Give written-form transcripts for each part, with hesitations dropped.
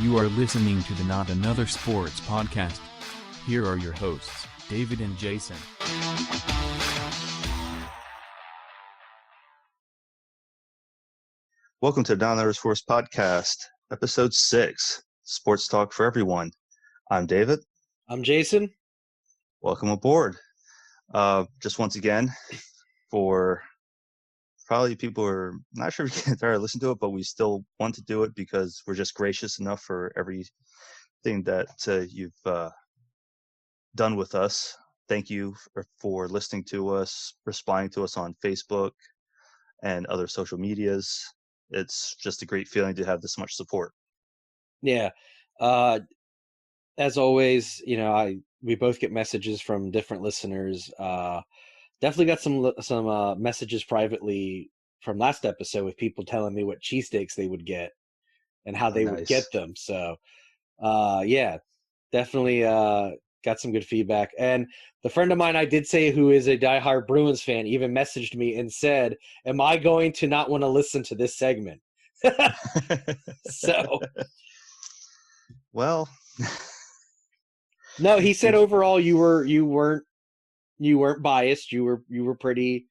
You are listening to the Not Another Sports podcast. Here are your hosts, David and Jason. Welcome to Not Another Sports podcast, episode 6, Sports Talk for Everyone. I'm David. I'm Jason. Welcome aboard. Just once again, for probably people who are not sure if you can entirely listen to it, but we still want to do it because we're just gracious enough for everything that you've done with us. Thank you for listening to us, responding to us on Facebook and other social medias. It's just a great feeling to have this much support. Yeah. As always, we both get messages from different listeners. Definitely got some messages privately from last episode with people telling me what cheesesteaks they would get and how they would get them. So, definitely got some good feedback. And the friend of mine I did say who is a diehard Bruins fan even messaged me and said, am I going to not want to listen to this segment? So, well, no, he said overall you weren't biased. You were pretty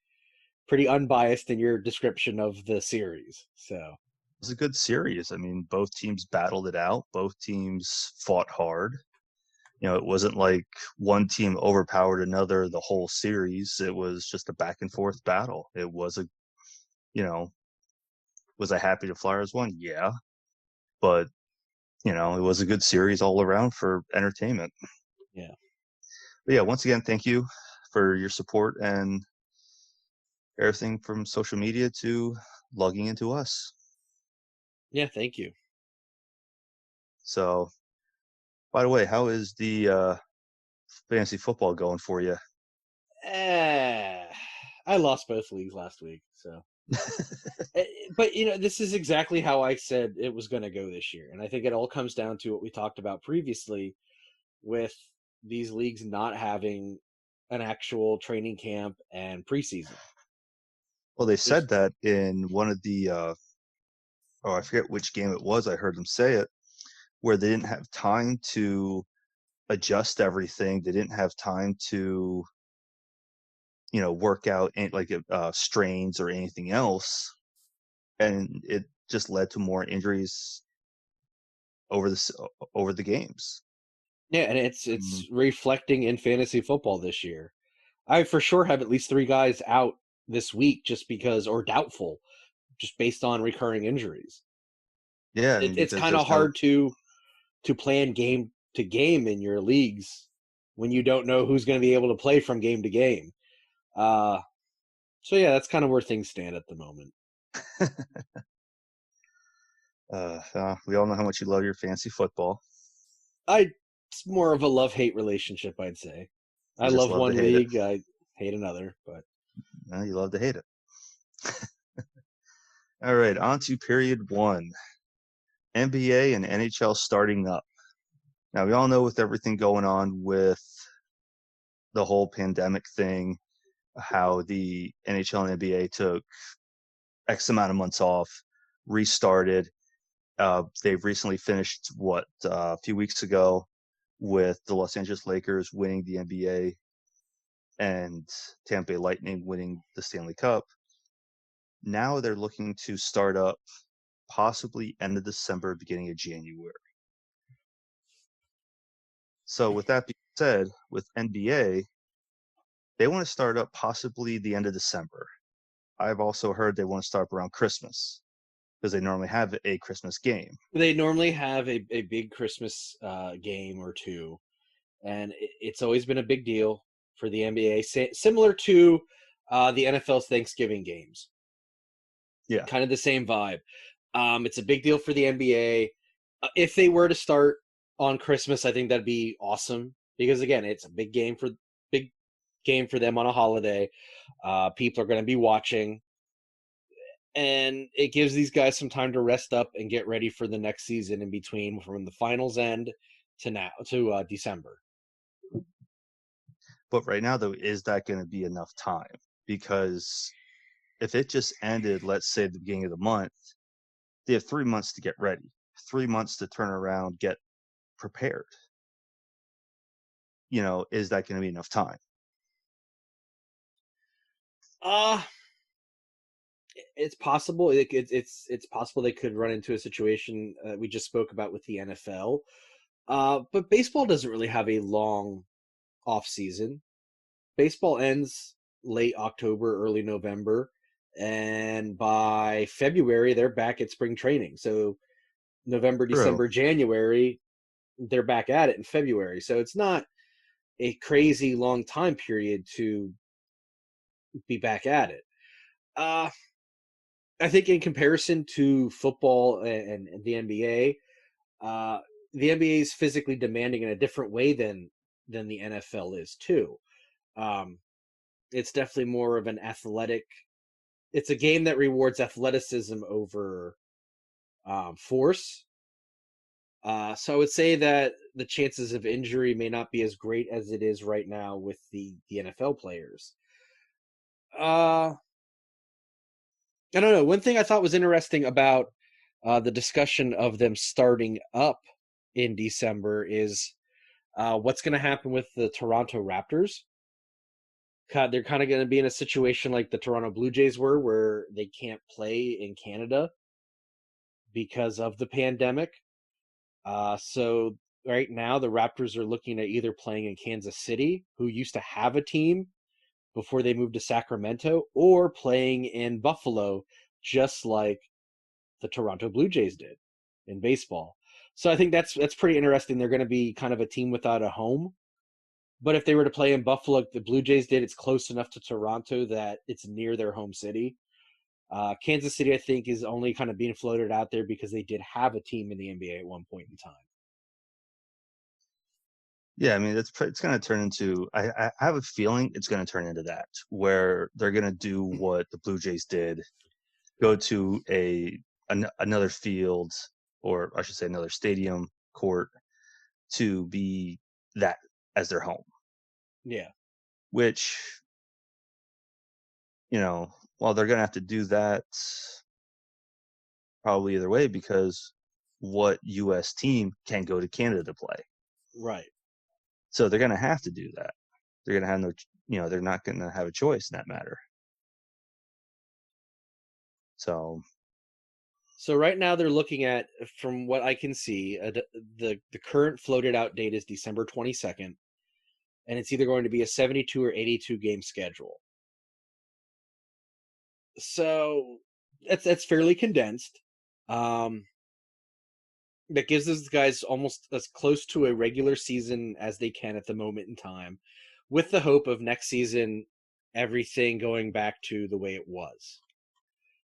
unbiased in your description of the series. So it was a good series. I mean, both teams battled it out. Both teams fought hard. It wasn't like one team overpowered another the whole series. It was just a back and forth battle. It was was I happy the Flyers won? Yeah. But, it was a good series all around for entertainment. Yeah. But yeah, once again, thank you for your support and everything from social media to logging into us. Yeah, thank you. So, by the way, how is the fantasy football going for you? I lost both leagues last week, so. But, this is exactly how I said it was going to go this year. And I think it all comes down to what we talked about previously with these leagues not having an actual training camp and preseason. Well, they said that in one of the, I forget which game it was, I heard them say it, where they didn't have time to adjust everything. They didn't have time to, work out strains or anything else. And it just led to more injuries over the games. Yeah, and it's reflecting in fantasy football this year. I for sure have at least 3 guys out this week just because, or doubtful, just based on recurring injuries. Yeah, it's kind of hard to plan game to game in your leagues when you don't know who's going to be able to play from game to game. So yeah, that's kind of where things stand at the moment. We all know how much you love your fantasy football. It's more of a love-hate relationship, I'd say. I love one league, I hate another, but you love to hate it. All right, on to period 1. NBA and NHL starting up. Now, we all know with everything going on with the whole pandemic thing, how the NHL and NBA took X amount of months off, restarted. They've recently finished, a few weeks ago with the Los Angeles Lakers winning the NBA and Tampa Bay Lightning winning the Stanley Cup. Now they're looking to start up possibly end of December, beginning of January. So with that being said, with NBA, they want to start up possibly the end of December. I've also heard they want to start up around Christmas because they normally have a Christmas game. They normally have a big Christmas game or two, and it's always been a big deal for the NBA, similar to the NFL's Thanksgiving games. Yeah. Kind of the same vibe. It's a big deal for the NBA. If they were to start on Christmas, I think that'd be awesome because, again, it's a big game for them on a holiday. People are going to be watching, and it gives these guys some time to rest up and get ready for the next season in between, from the finals end to December. But right now, though, is that going to be enough time? Because if it just ended, let's say, at the beginning of the month, they have 3 months to get ready. 3 months to turn around, get prepared. Is that going to be enough time? It's possible. It's possible they could run into a situation we just spoke about with the NFL. But baseball doesn't really have a long off season. Baseball ends late October, early November, and by February they're back at spring training. So November, True. December, January, they're back at it in February. So it's not a crazy long time period to be back at it. I think in comparison to football and the NBA, the NBA is physically demanding in a different way than the NFL is too. It's definitely more of an athletic. It's a game that rewards athleticism over force. So I would say that the chances of injury may not be as great as it is right now with the NFL players. I don't know. One thing I thought was interesting about the discussion of them starting up in December is what's going to happen with the Toronto Raptors. They're kind of going to be in a situation like the Toronto Blue Jays were, where they can't play in Canada because of the pandemic. So right now, the Raptors are looking at either playing in Kansas City, who used to have a team before they moved to Sacramento, or playing in Buffalo, just like the Toronto Blue Jays did in baseball. So I think that's pretty interesting. They're going to be kind of a team without a home. But if they were to play in Buffalo, like the Blue Jays did, it's close enough to Toronto that it's near their home city. Kansas City, I think, is only kind of being floated out there because they did have a team in the NBA at one point in time. Yeah, I mean, it's going to turn into. I have a feeling it's going to turn into that, where they're going to do what the Blue Jays did, go to another field, or I should say another stadium court, to be that as their home. Yeah. Which, while they're going to have to do that probably either way, because what U.S. team can go to Canada to play? Right. So they're going to have to do that. They're going to have they're not going to have a choice in that matter. So right now they're looking at, from what I can see, the current floated out date is December 22nd, and it's either going to be a 72 or 82 game schedule. So that's fairly condensed. That gives those guys almost as close to a regular season as they can at the moment in time, with the hope of next season everything going back to the way it was.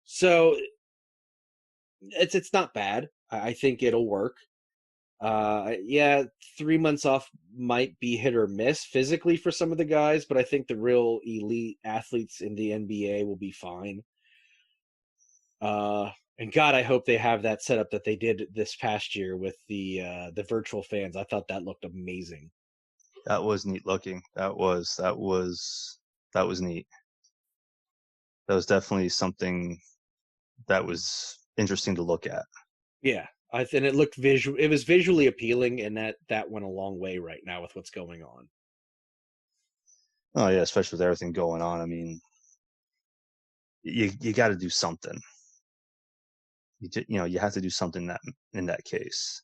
So it's not bad. I think it'll work. Yeah, 3 months off might be hit or miss physically for some of the guys, but I think the real elite athletes in the NBA will be fine. And God, I hope they have that setup that they did this past year with the virtual fans. I thought that looked amazing. that was neat looking. That was neat. That was definitely something that was interesting to look at. Yeah, and it looked visual. It was visually appealing, and that went a long way right now with what's going on. Oh yeah, especially with everything going on. I mean, you got to do something. You have to do something in that case.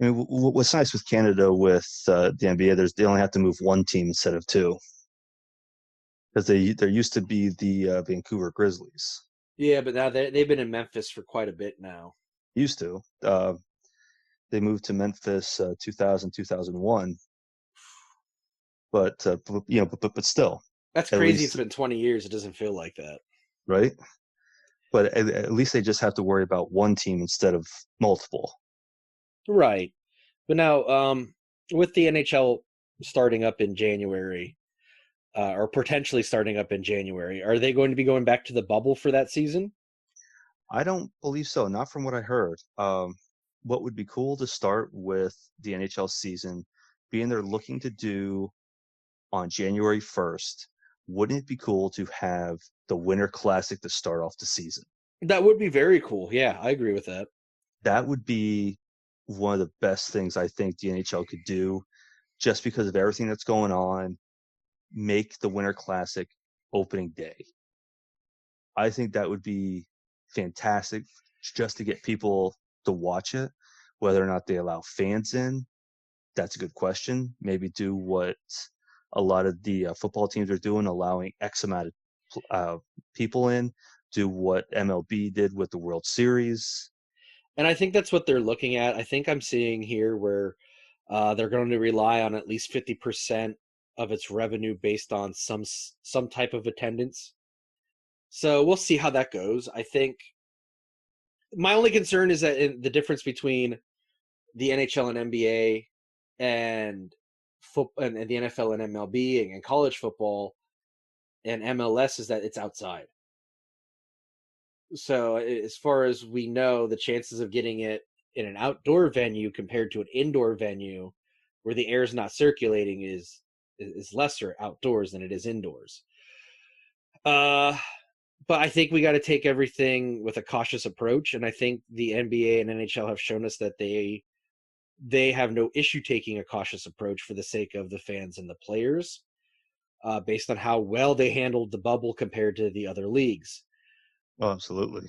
I mean, what's nice with Canada with the NBA, they only have to move one team instead of two, because there used to be the Vancouver Grizzlies. Yeah, but now they've been in Memphis for quite a bit now. Used to. They moved to Memphis 2000, 2001. But but still. That's crazy. It's been 20 years. It doesn't feel like that. Right? But at least they just have to worry about one team instead of multiple. Right. But now, with the NHL starting up in January, or potentially starting up in January, are they going to be going back to the bubble for that season? I don't believe so. Not from what I heard. What would be cool to start with the NHL season, being they're looking to do on January 1st, wouldn't it be cool to have the Winter Classic to start off the season? That would be very cool. Yeah, I agree with that. that would be one of the best things I think the NHL could do, just because of everything that's going on. Make the Winter Classic opening day. I think that would be fantastic, just to get people to watch it. Whether or not they allow fans in, that's a good question. Maybe do what a lot of the football teams are doing, allowing X amount of people in. Do what MLB did with the World Series. And I think that's what they're looking at. I think I'm seeing here where they're going to rely on at least 50% of its revenue based on some type of attendance. So we'll see how that goes. I think my only concern is that the difference between the NHL and NBA and and the NFL and MLB and college football and MLS is that it's outside. So as far as we know, the chances of getting it in an outdoor venue compared to an indoor venue where the air is not circulating is lesser outdoors than it is indoors. But I think we got to take everything with a cautious approach, and I think the NBA and NHL have shown us that they have no issue taking a cautious approach for the sake of the fans and the players, based on how well they handled the bubble compared to the other leagues. Oh, absolutely.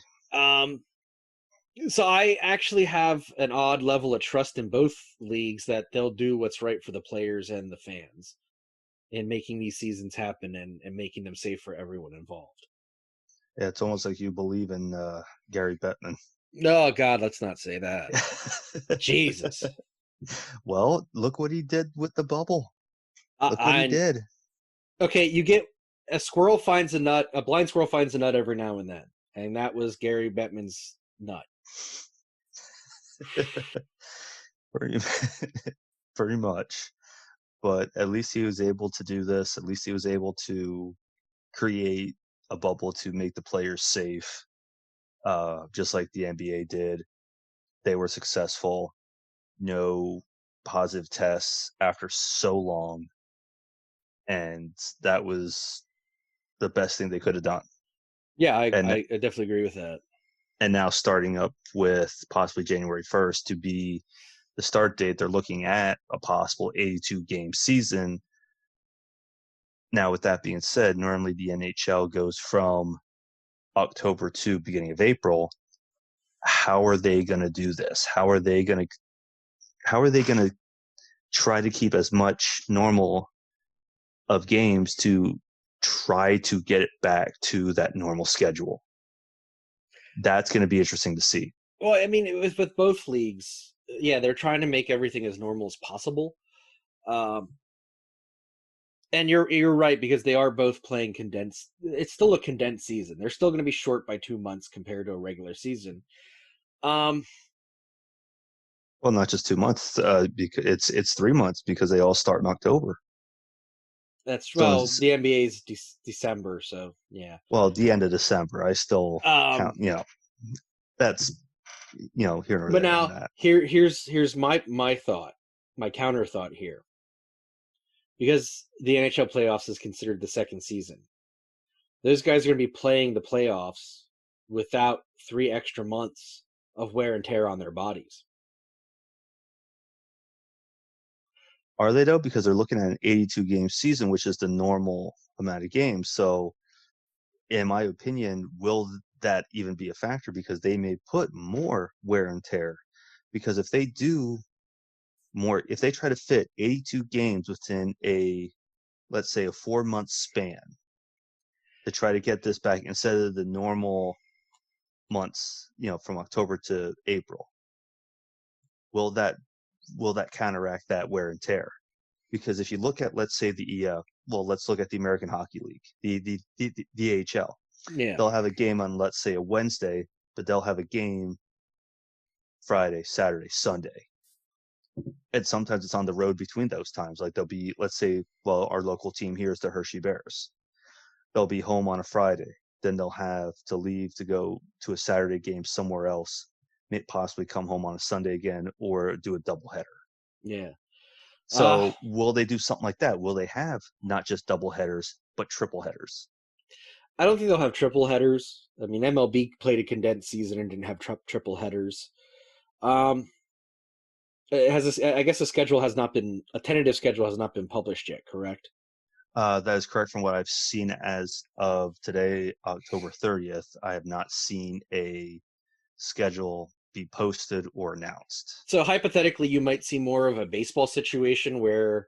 So I actually have an odd level of trust in both leagues that they'll do what's right for the players and the fans in making these seasons happen and making them safe for everyone involved. Yeah, it's almost like you believe in Gary Bettman. No, God, let's not say that. Jesus. Well, look what he did with the bubble. Look what he did. Okay, you get a squirrel finds a nut, a blind squirrel finds a nut every now and then. And that was Gary Bettman's nut. Pretty much. But at least he was able to do this. At least he was able to create a bubble to make the players safe, just like the NBA did. They were successful. No positive tests after so long. And that was the best thing they could have done. Yeah, I definitely agree with that. And now starting up with possibly January 1st to be the start date, they're looking at a possible 82-game season. Now, with that being said, normally the NHL goes from October to beginning of April. How are they going to do this? How are they going to try to keep as much normal of games to try to get it back to that normal schedule? That's going to be interesting to see. Well, I mean, it was with both leagues. Yeah, they're trying to make everything as normal as possible. And you're right, because they are both playing condensed. It's still a condensed season. They're still going to be short by 2 months compared to a regular season. Well, not just 2 months. Because it's 3 months because they all start in October. That's well, the NBA's December, so yeah. Well, the end of December, I still count. That's here or but there. But now here's my thought, my counter thought here. Because the NHL playoffs is considered the second season, those guys are going to be playing the playoffs without 3 extra months of wear and tear on their bodies. Are they, though? Because they're looking at an 82-game season, which is the normal amount of games. So, in my opinion, will that even be a factor? Because they may put more wear and tear. Because if they do more, if they try to fit 82 games within let's say a 4-month span to try to get this back instead of the normal months, from October to April, will that counteract that wear and tear? Because if you look at, let's say let's look at the American Hockey League, the AHL. Yeah. They'll have a game on, let's say, a Wednesday, but they'll have a game Friday, Saturday, Sunday. And sometimes it's on the road between those times. Like they'll be, let's say, our local team here is the Hershey Bears. They'll be home on a Friday. Then they'll have to leave to go to a Saturday game somewhere else, may possibly come home on a Sunday again, or do a doubleheader. Yeah. So will they do something like that? Will they have not just double headers, but triple headers? I don't think they'll have triple headers. I mean, MLB played a condensed season and didn't have triple headers. Um, I guess a tentative schedule has not been published yet, correct? That is correct from what I've seen as of today, October 30th. I have not seen a schedule be posted or announced. So hypothetically, you might see more of a baseball situation where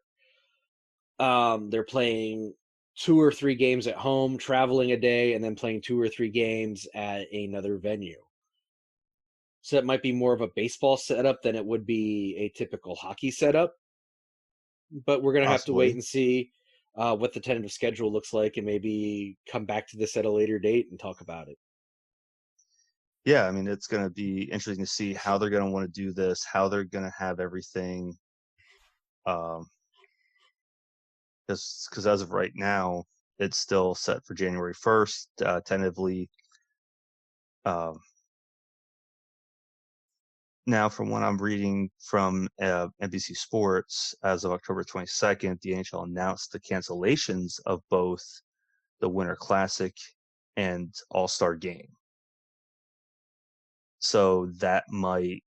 they're playing 2 or 3 games at home, traveling a day, and then playing 2 or 3 games at another venue. So it might be more of a baseball setup than it would be a typical hockey setup. But we're going to have to wait Possibly. and see what the tentative schedule looks like and maybe come back to this at a later date and talk about it. Yeah, I mean, it's going to be interesting to see how they're going to want to do this, how they're going to have everything. Because as of right now, it's still set for January 1st, tentatively. Now, from what I'm reading from NBC Sports, as of October 22nd, the NHL announced the cancellations of both the Winter Classic and All-Star Game. So that might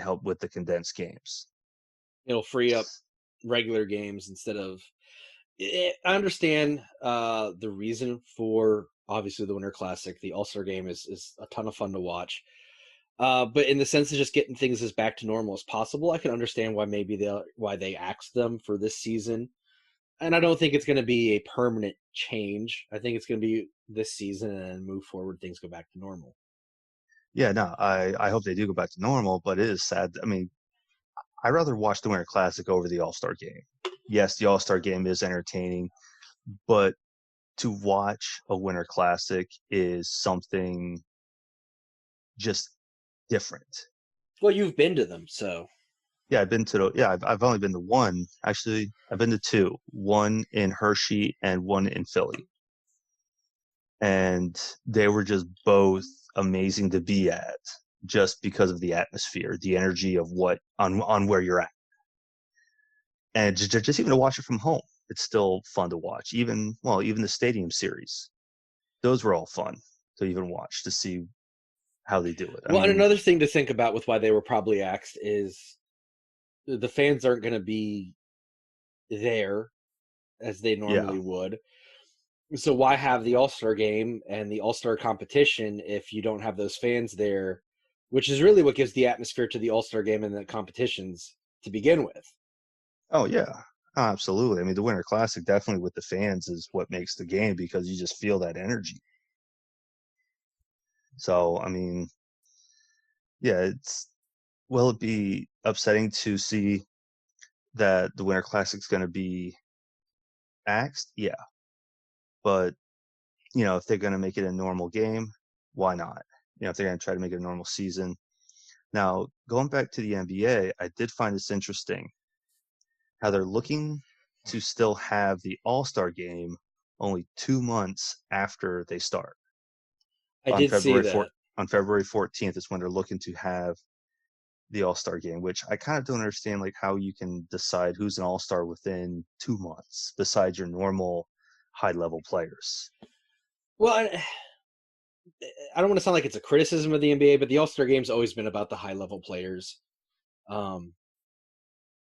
help with the condensed games. It'll free up regular games instead of. I understand the reason for obviously the Winter Classic. The All-Star Game is a ton of fun to watch. But in the sense of just getting things as back to normal as possible, I can understand why they axed them for this season. And I don't think it's going to be a permanent change. I think it's going to be this season and move forward, things go back to normal. Yeah, no, I hope they do go back to normal, but it is sad. I mean, I'd rather watch the Winter Classic over the All-Star Game. Yes, the All-Star Game is entertaining, but to watch a Winter Classic is something just different. Well, you've been to them, so Yeah, I've only been to one. Actually, I've been to two. One in Hershey and one in Philly. And they were just both amazing to be at just because of the atmosphere, the energy of what on where you're at. And just even to watch it from home, it's still fun to watch. Even the stadium series, those were all fun to even watch to see how they do it. I well, and mean, another thing to think about with why they were probably axed is the fans aren't going to be there as they yeah. normally would. So why have the All-Star Game and the All-Star competition if you don't have those fans there, which is really what gives the atmosphere to the All-Star Game and the competitions to begin with. Oh yeah. Absolutely. I mean, the Winter Classic definitely with the fans is what makes the game because you just feel that energy. So, I mean, yeah, will it be upsetting to see that the Winter Classic's going to be axed? Yeah. But, if they're going to make it a normal game, why not? If they're going to try to make it a normal season. Now, going back to the NBA, I did find this interesting how they're looking to still have the All-Star game only 2 months after they start. I On did see February 4th, that. on February 14th is when they're looking to have the All-Star game, which I kind of don't understand, like how you can decide who's an All-Star within 2 months besides your normal high-level players. Well, I don't want to sound like it's a criticism of the NBA, but the All-Star Game's always been about the high-level players.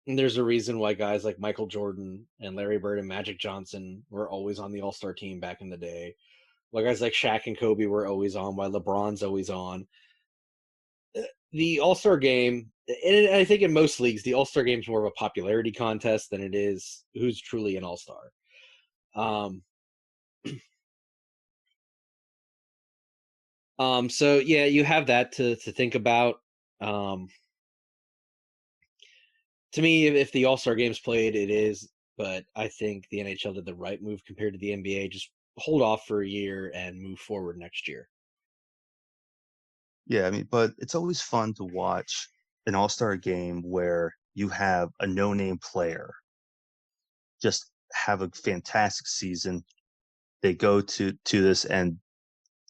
And there's a reason why guys like Michael Jordan and Larry Bird and Magic Johnson were always on the All-Star team back in the day. Why guys like Shaq and Kobe were always on, why LeBron's always on. The All-Star Game, and I think in most leagues, the All-Star Game is more of a popularity contest than it is who's truly an All-Star. So yeah, you have that to think about. To me, if the All-Star Game's played, it is, but I think the NHL did the right move compared to the NBA. Just hold off for a year and move forward next year. Yeah, I mean, but it's always fun to watch an All-Star game where you have a no-name player just have a fantastic season. They go to this and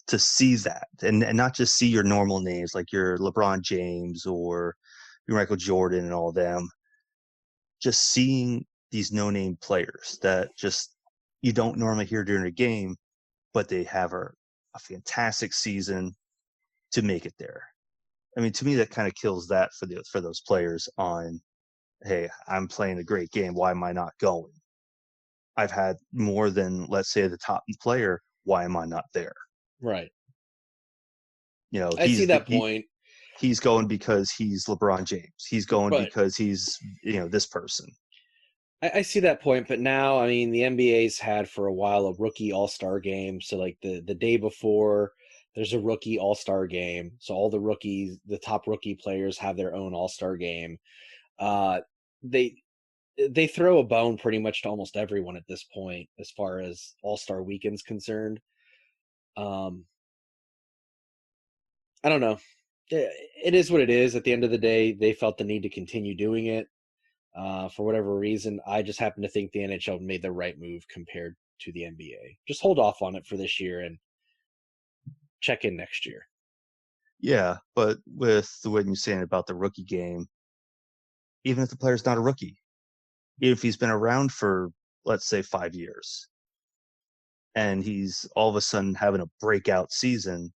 to see that and not just see your normal names like your LeBron James or your Michael Jordan and all them, just seeing these no-name players that just you don't normally hear during a game, but they have a fantastic season to make it there. I mean, to me, that kind of kills that for those players on, hey, I'm playing a great game. Why am I not going? I've had more than, let's say, the top player. Why am I not there? Right. You know, I see that point. He's going because he's LeBron James. He's going But because he's, this person. I see that point, but now, I mean, the NBA's had for a while a rookie all-star game. So, like, the day before, there's a rookie all-star game. So all the rookies, the top rookie players have their own all-star game. Uh, they they throw a bone pretty much to almost everyone at this point as far as all-star weekend's concerned. Um, I don't know. It is what it is. At the end of the day, they felt the need to continue doing it. For whatever reason, I just happen to think the NHL made the right move compared to the NBA. Just hold off on it for this year and check in next year. Yeah, but with the way you're saying about the rookie game, even if the player's not a rookie, even if he's been around for, let's say, 5 years, and he's all of a sudden having a breakout season,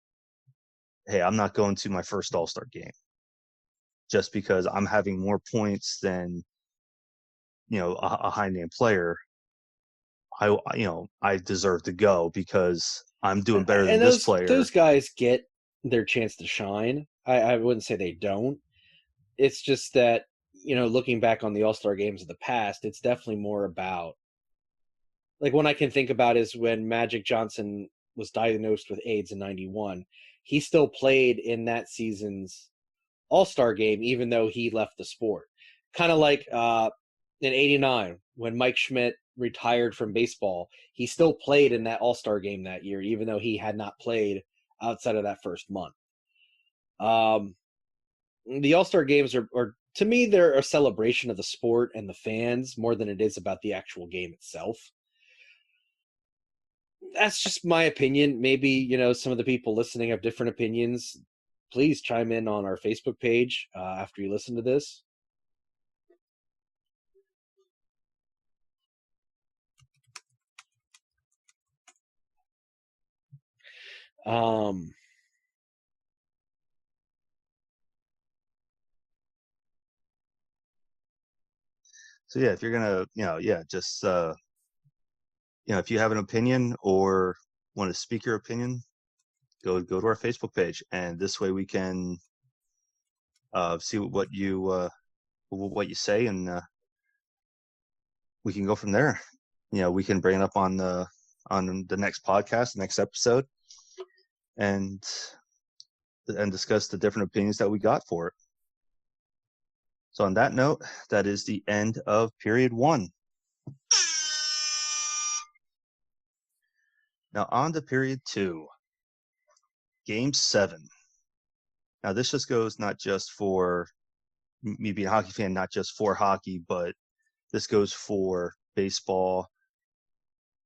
hey, I'm not going to my first All-Star game just because I'm having more points than, a high-name player. I deserve to go because I'm doing better than And this player. those guys get their chance to shine. I wouldn't say they don't. It's just that, looking back on the All-Star games of the past, it's definitely more about, like, one I can think about is when Magic Johnson was diagnosed with AIDS in 91. He still played in that season's All-Star game, even though he left the sport. Kind of like in 89, when Mike Schmidt retired from baseball, he still played in that All-Star game that year, even though he had not played outside of that first month. The All-Star games are, to me, they're a celebration of the sport and the fans more than it is about the actual game itself. That's just my opinion. Maybe, some of the people listening have different opinions. Please chime in on our Facebook page after you listen to this. So yeah, if you're gonna, just if you have an opinion or want to speak your opinion, go to our Facebook page, and this way we can see what you say, and we can go from there. We can bring it up on the next podcast, next episode, and discuss the different opinions that we got for it. So on that note, that is the end of period 1. Now on to period 2, game 7. Now this just goes not just for me being a hockey fan, not just for hockey, but this goes for baseball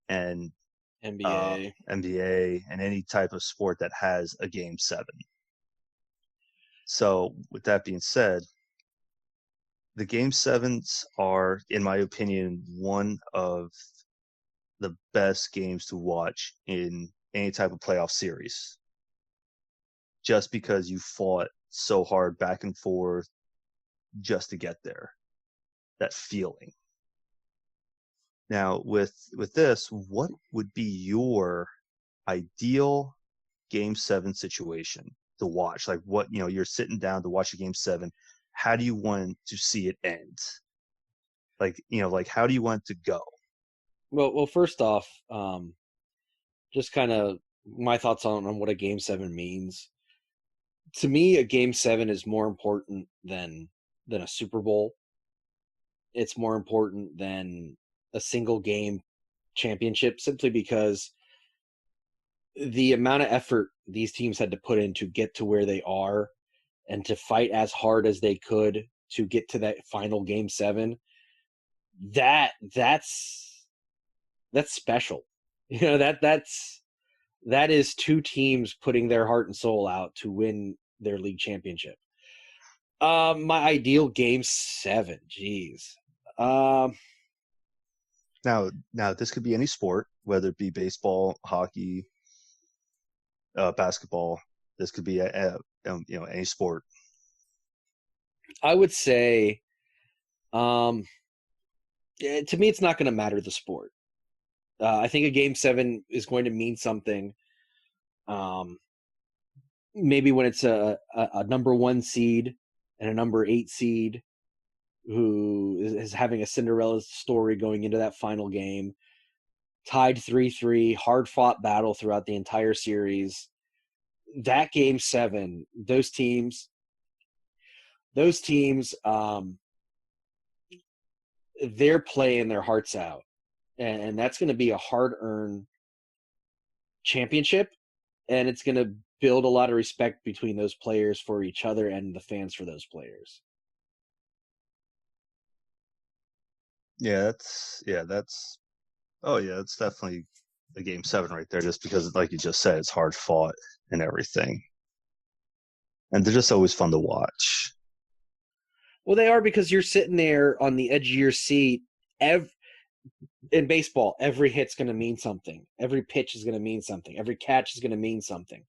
and NBA. NBA and any type of sport that has a game 7. So with that being said, the game 7s are, in my opinion, one of the best games to watch in any type of playoff series. Just because you fought so hard back and forth just to get there. That feeling. Now, with this, what would be your ideal game 7 situation to watch? Like, what, you're sitting down to watch a game 7. How do you want to see it end? Like, how do you want it to go? Well, first off, just kind of my thoughts on what a game 7 means. To me, a game 7 is more important than a Super Bowl. It's more important than a single game championship, simply because the amount of effort these teams had to put in to get to where they are and to fight as hard as they could to get to that final game 7, that's special. That is two teams putting their heart and soul out to win their league championship. My ideal game 7, geez. Now this could be any sport, whether it be baseball, hockey, basketball. This could be any sport. I would say, to me, it's not going to matter the sport. I think a game 7 is going to mean something. Maybe when it's a number 1 seed and a number 8 seed who is having a Cinderella story going into that final game, tied 3-3, hard fought battle throughout the entire series. That game 7, those teams, they're playing their hearts out, and that's going to be a hard-earned championship, and it's going to build a lot of respect between those players for each other and the fans for those players. That's definitely a game 7 right there, just because, like you just said, it's hard fought and everything, and they're just always fun to watch. Well, they are, because you're sitting there on the edge of your seat. In baseball, every hit's going to mean something. Every pitch is going to mean something. Every catch is going to mean something.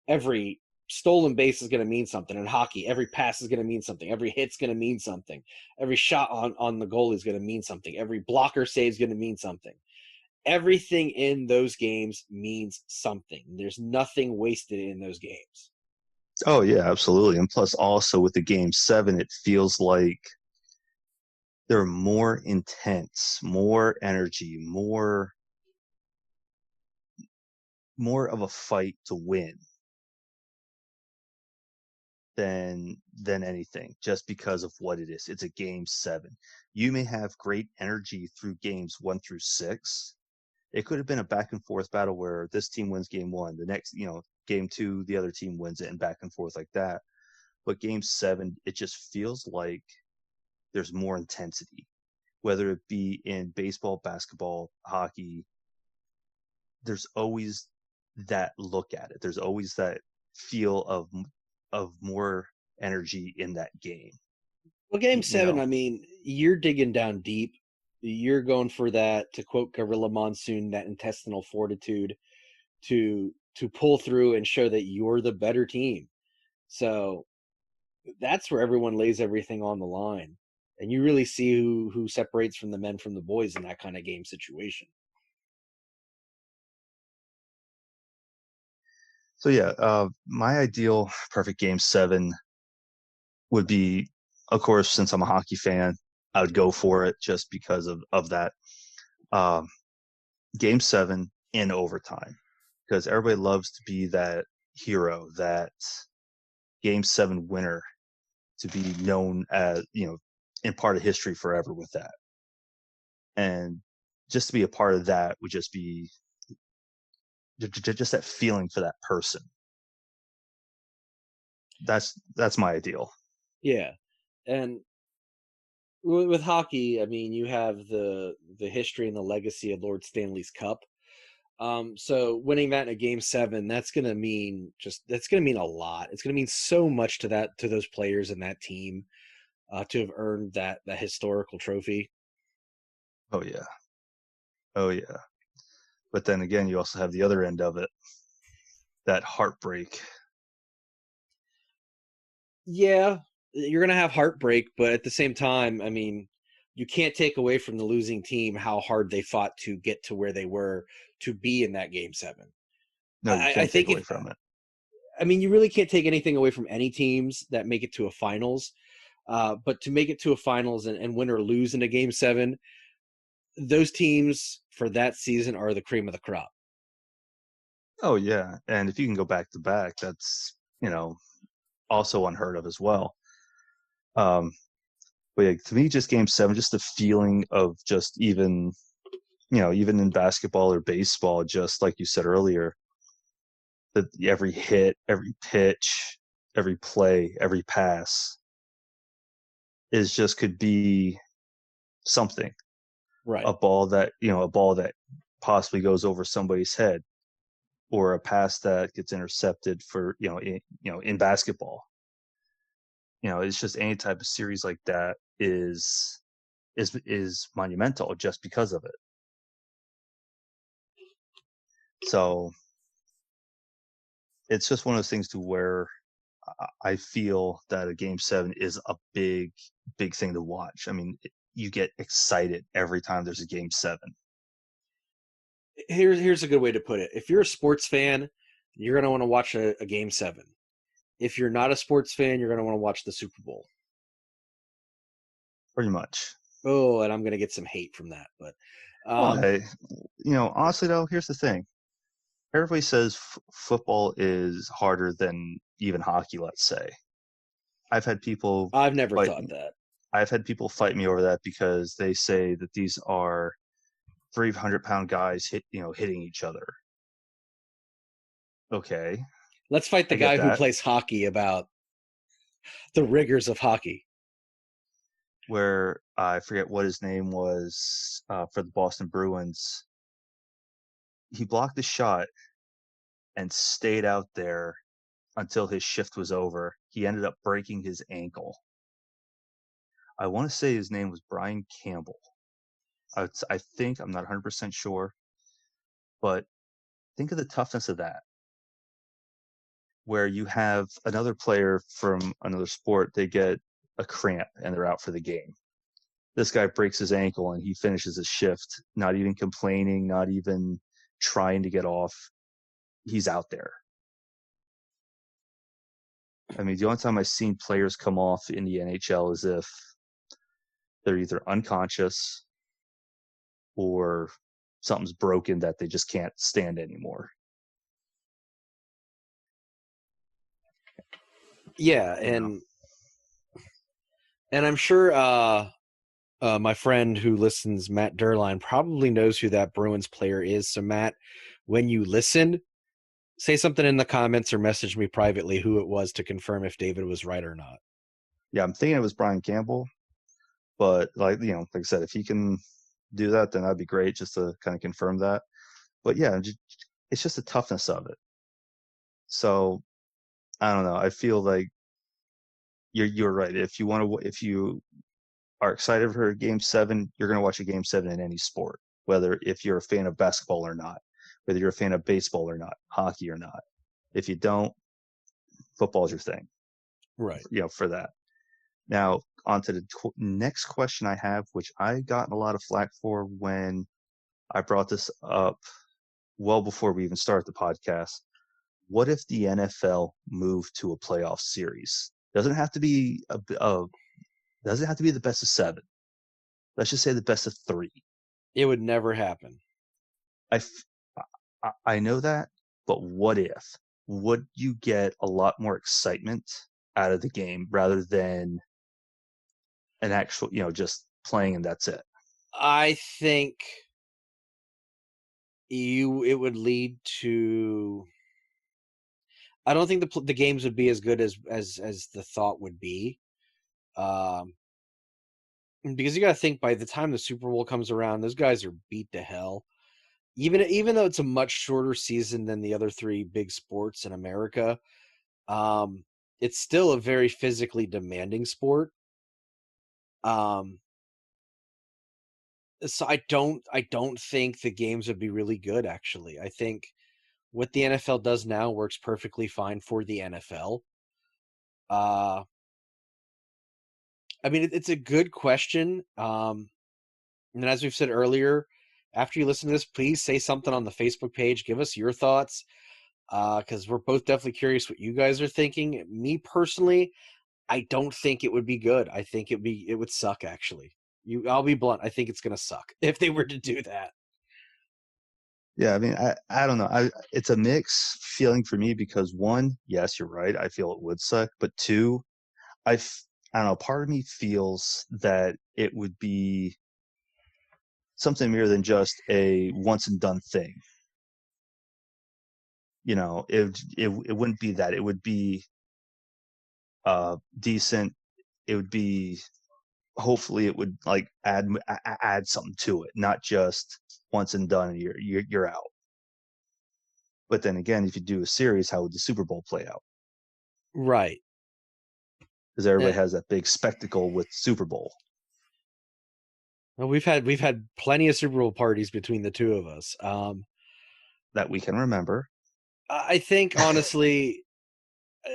Every stolen base is going to mean something. In hockey, every pass is going to mean something. Every hit's going to mean something. Every shot on the goal is going to mean something. Every blocker save is going to mean something. Everything in those games means something. There's nothing wasted in those games. Oh yeah, absolutely. And plus, also with the game 7, it feels like they're more intense, more energy, more of a fight to win than anything, just because of what it is. It's a game 7. You may have great energy through games 1 through 6. It could have been a back and forth battle where this team wins game 1, the next, game 2, the other team wins it, and back and forth like that. But game 7, it just feels like there's more intensity, whether it be in baseball, basketball, hockey. There's always that look at it. There's always that feel of more energy in that game. Well, game 7, I mean, you're digging down deep. You're going for that, to quote Gorilla Monsoon, that intestinal fortitude to pull through and show that you're the better team. So that's where everyone lays everything on the line, and you really see who separates from the men from the boys in that kind of game situation. So yeah, my ideal perfect game 7 would be, of course, since I'm a hockey fan, I would go for it just because of that. Game 7 in overtime, because everybody loves to be that hero, that game 7 winner, to be known as, in part of history forever with that. And just to be a part of that would just be just that feeling for that person. That's my ideal. Yeah, and with hockey, I mean, you have the history and the legacy of Lord Stanley's Cup. So winning that in a game 7, that's gonna mean a lot. It's gonna mean so much to those players and that team, to have earned that historical trophy. Oh yeah. Oh yeah. But then again, you also have the other end of it, that heartbreak. Yeah, you're gonna have heartbreak, but at the same time, I mean, you can't take away from the losing team how hard they fought to get to where they were to be in that game 7. No, you I can't take think away from it. I mean, you really can't take anything away from any teams that make it to a finals. But to make it to a finals and win or lose in a game 7, those teams for that season are the cream of the crop. Oh yeah. And if you can go back to back, that's, also unheard of as well. But yeah, to me, just game 7, just the feeling of just even in basketball or baseball, just like you said earlier, that every hit, every pitch, every play, every pass is just could be something. Right. A ball that possibly goes over somebody's head, or a pass that gets intercepted for in basketball. It's just any type of series like that is monumental just because of it. So it's just one of those things to where I feel that a Game 7 is a big thing to watch. I mean, you get excited every time there's a Game 7. Here's a good way to put it. If you're a sports fan, you're going to want to watch a Game 7. If you're not a sports fan, you're going to want to watch the Super Bowl. Pretty much. Oh, and I'm going to get some hate from that. But, Hey, honestly, though, here's the thing. Everybody says football is harder than even hockey, let's say. I've never thought that. I've had people fight me over that because they say that these are 300-pound guys hitting each other. Okay. Let's fight the guy who plays hockey about the rigors of hockey. Where I forget what his name was for the Boston Bruins. He blocked the shot and stayed out there until his shift was over. He ended up breaking his ankle. I want to say his name was Brian Campbell. I think, I'm not 100% sure, but think of the toughness of that. Where you have another player from another sport, they get a cramp and they're out for the game. This guy breaks his ankle and he finishes his shift, not even complaining, not even trying to get off. He's out there. I mean, the only time I've seen players come off in the NHL is if they're either unconscious or something's broken that they just can't stand anymore. Yeah, and I'm sure my friend who listens, Matt Derline, probably knows who that Bruins player is. So, Matt, when you listen, say something in the comments or message me privately who it was to confirm if David was right or not. Yeah, I'm thinking it was Brian Campbell. But, like I said, if he can do that, then that'd be great just to kind of confirm that. But, yeah, it's just the toughness of it. So, I don't know. I feel like you're right. If you are excited for Game 7, you're going to watch a Game 7 in any sport, whether if you're a fan of basketball or not, whether you're a fan of baseball or not, hockey or not. If you don't, football's your thing. Right. For that. Now, on to the next question I have, which I got a lot of flack for when I brought this up well before we even started the podcast. What if the NFL moved to a playoff series? Doesn't have to be doesn't have to be the best of 7. Let's just say the best of 3. It would never happen. I know that, but what if? Would you get a lot more excitement out of the game rather than an actual, just playing and that's it? I think it would lead to. I don't think the games would be as good as the thought would be, because you got to think by the time the Super Bowl comes around, those guys are beat to hell. Even though it's a much shorter season than the other 3 big sports in America, it's still a very physically demanding sport. So I don't think the games would be really good. Actually, I think what the NFL does now works perfectly fine for the NFL. I mean, it's a good question. And as we've said earlier, after you listen to this, please say something on the Facebook page. Give us your thoughts, because we're both definitely curious what you guys are thinking. Me personally, I don't think it would be good. I think it would suck. Actually, I'll be blunt. I think it's gonna suck if they were to do that. Yeah, I mean, I don't know. It's a mixed feeling for me because 1, yes, you're right. I feel it would suck, but 2, I don't know. Part of me feels that it would be something more than just a once and done thing. It wouldn't be that. It would be decent. It would be, hopefully it would like add something to it, not just once and done and you're out. But then again, if you do a series, how would the Super Bowl play out? Right. Because everybody has that big spectacle with Super Bowl. Well, we've had plenty of Super Bowl parties between the 2 of us. That we can remember. I think honestly,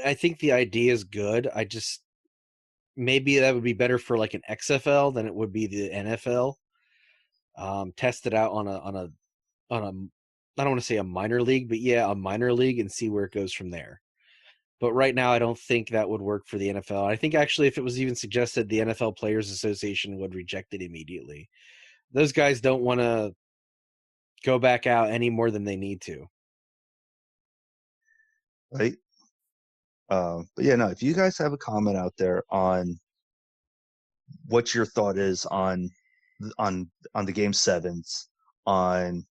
I think the idea is good. I just maybe that would be better for like an XFL than it would be the NFL. Test it out on a I don't want to say a minor league, but yeah, a minor league and see where it goes from there. But right now, I don't think that would work for the NFL. I think actually, if it was even suggested, the NFL Players Association would reject it immediately. Those guys don't want to go back out any more than they need to. Right. But yeah, no, if you guys have a comment out there on what your thought is on the game sevens, on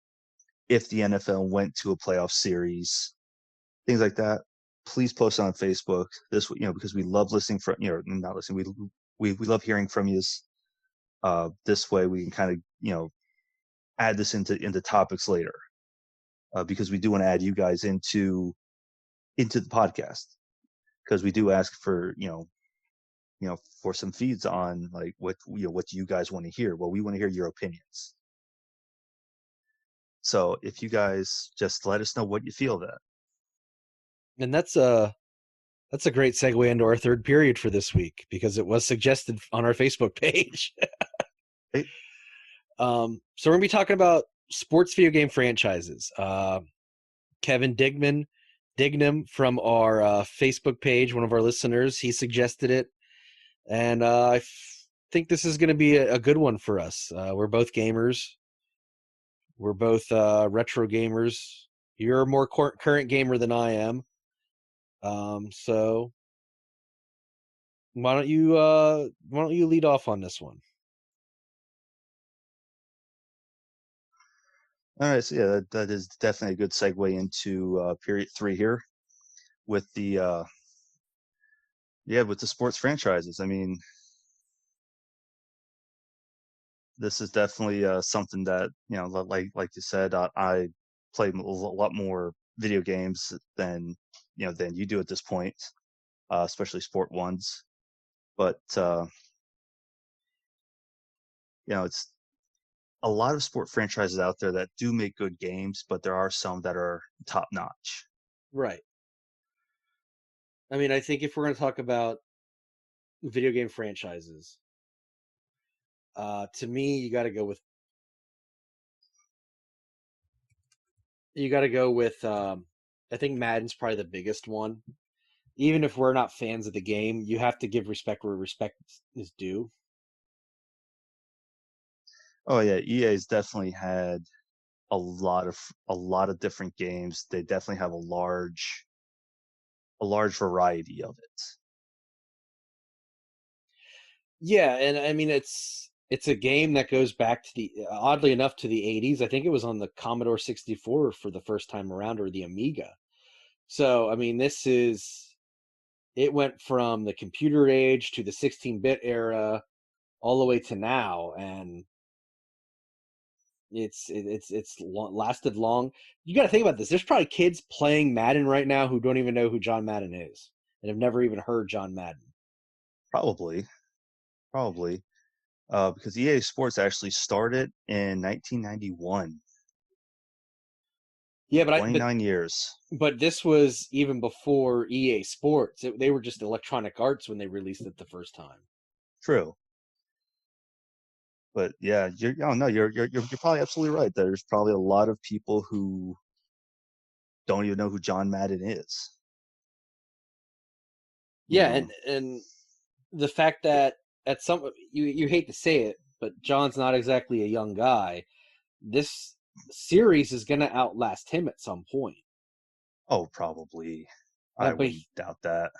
if the NFL went to a playoff series, things like that, please post on Facebook. This, because we love listening from, not listening. We love hearing from you. This way we can kind of, add this into topics later, because we do want to add you guys into the podcast, because we do ask for, for some feeds on like what do you guys want to hear? Well, we want to hear your opinions. So if you guys just let us know what you feel of that. And that's a great segue into our third period for this week because it was suggested on our Facebook page. Hey. So we're gonna be talking about sports video game franchises. Kevin Dignam from our Facebook page, one of our listeners, he suggested it, and I think this is going to be a good one for us. We're both gamers. We're both retro gamers. You're a more current gamer than I am. So why don't you lead off on this one? All right, so yeah, that is definitely a good segue into period 3 here with the with the sports franchises. I mean, this is definitely something that, like you said, I play a lot more video games than you do at this point, especially sport ones. But it's a lot of sport franchises out there that do make good games, but there are some that are top notch. Right. I mean, I think if we're going to talk about video game franchises, to me, you got to go with. I think Madden's probably the biggest one. Even if we're not fans of the game, you have to give respect where respect is due. Oh yeah, EA's definitely had a lot of different games. They definitely have a large variety of it. Yeah, and I mean it's a game that goes back to the oddly enough to the 80s. I think it was on the Commodore 64 for the first time around, or the Amiga. So, I mean, it went from the computer age to the 16-bit era all the way to now, and it's lasted long. You got to think about this. There's probably kids playing Madden right now who don't even know who John Madden is and have never even heard John Madden. Probably, because EA Sports actually started in 1991. Yeah, 29 years. but this was even before EA Sports. They were just Electronic Arts when they released it the first time. True. But yeah, you're probably absolutely right. There's probably a lot of people who don't even know who John Madden is. Yeah, and the fact that at some you hate to say it, but John's not exactly a young guy. This series is going to outlast him at some point. Oh, probably. I wouldn't doubt that.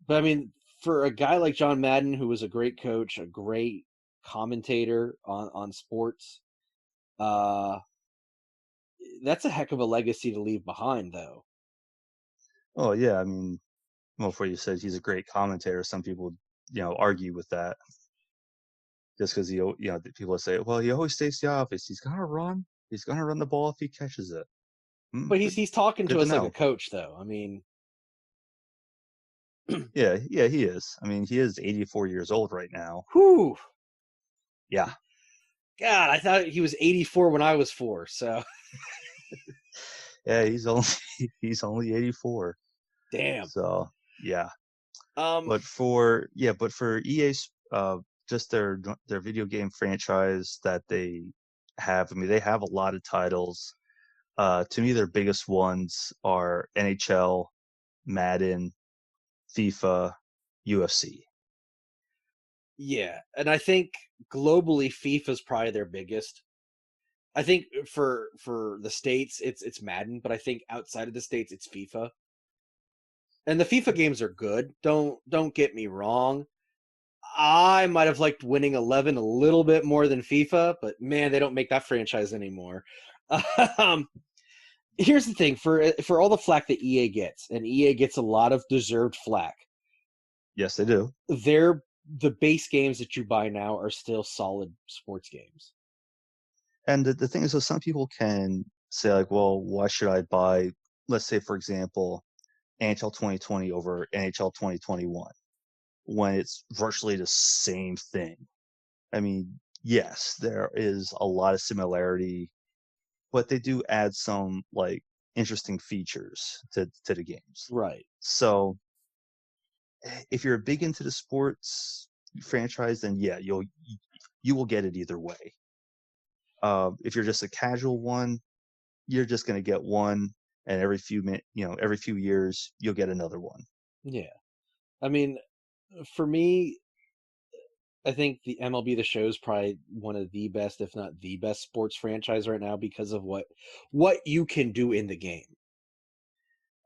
But I mean, for a guy like John Madden, who was a great coach, a great commentator on sports, that's a heck of a legacy to leave behind, though. Oh yeah, I mean, before you said he's a great commentator, some people, argue with that. Just because people say, well, he always stays the obvious. He's gonna run. He's gonna run the ball if he catches it. But he's talking to us like a coach, though. I mean, yeah, he is. I mean, he is 84 years old right now. Whew. Yeah. God, I thought he was 84 when I was 4. So. Yeah, he's only 84. Damn. So Yeah. Um, But for EA's just their video game franchise that they have. I mean, they have a lot of titles. To me, their biggest ones are NHL, Madden, FIFA, UFC. yeah, and I think globally FIFA's probably their biggest. I think for the states it's Madden, but I think outside of the states it's FIFA. And the FIFA games are good. Don't get me wrong. I might have liked Winning 11 a little bit more than FIFA, but man, they don't make that franchise anymore. Um, Here's the thing: for all the flack that EA gets, and EA gets a lot of deserved flack, Yes, they do. the base games that you buy now are still solid sports games. And the thing is, so some people can say like, well, why should I buy, let's say, for example, NHL 2020 over NHL 2021 when it's virtually the same thing? I mean, yes, there is a lot of similarity, but they do add some like interesting features to the games. Right. So if you're big into the sports franchise, then yeah, you will get it either way. If you're just a casual one, you're just going to get one, and every few years you'll get another one. Yeah. I mean, for me, I think the MLB The Show is probably one of the best, if not the best, sports franchise right now because of what you can do in the game.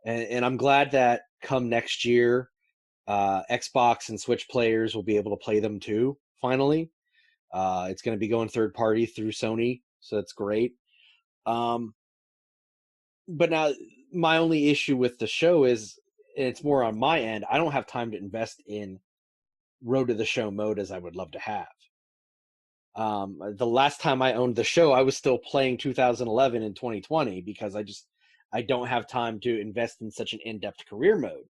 And I'm glad that come next year, Xbox and Switch players will be able to play them too. Finally, it's going to be going third party through Sony, so that's great. Um, but now my only issue with the show is, and it's more on my end, I don't have time to invest in Road to the Show mode as I would love to have. The last time I owned the show, I was still playing 2011 and 2020 because I don't have time to invest in such an in-depth career mode.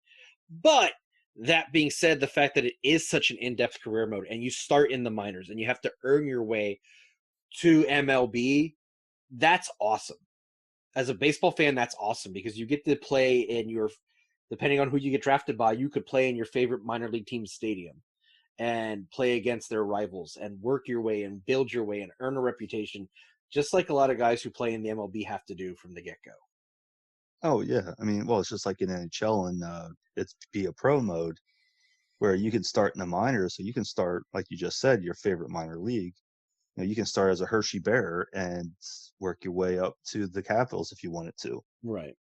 But that being said, the fact that it is such an in-depth career mode and you start in the minors and you have to earn your way to MLB, that's awesome. As a baseball fan, that's awesome because you get to play in your, depending on who you get drafted by, you could play in your favorite minor league team's stadium and play against their rivals and work your way and build your way and earn a reputation, just like a lot of guys who play in the MLB have to do from the get-go. Oh yeah, I mean, well, it's just like in NHL and it's be a pro mode where you can start in the minors, so you can start like you just said, your favorite minor league. You can start as a Hershey Bear and work your way up to the Capitals if you wanted to. Right.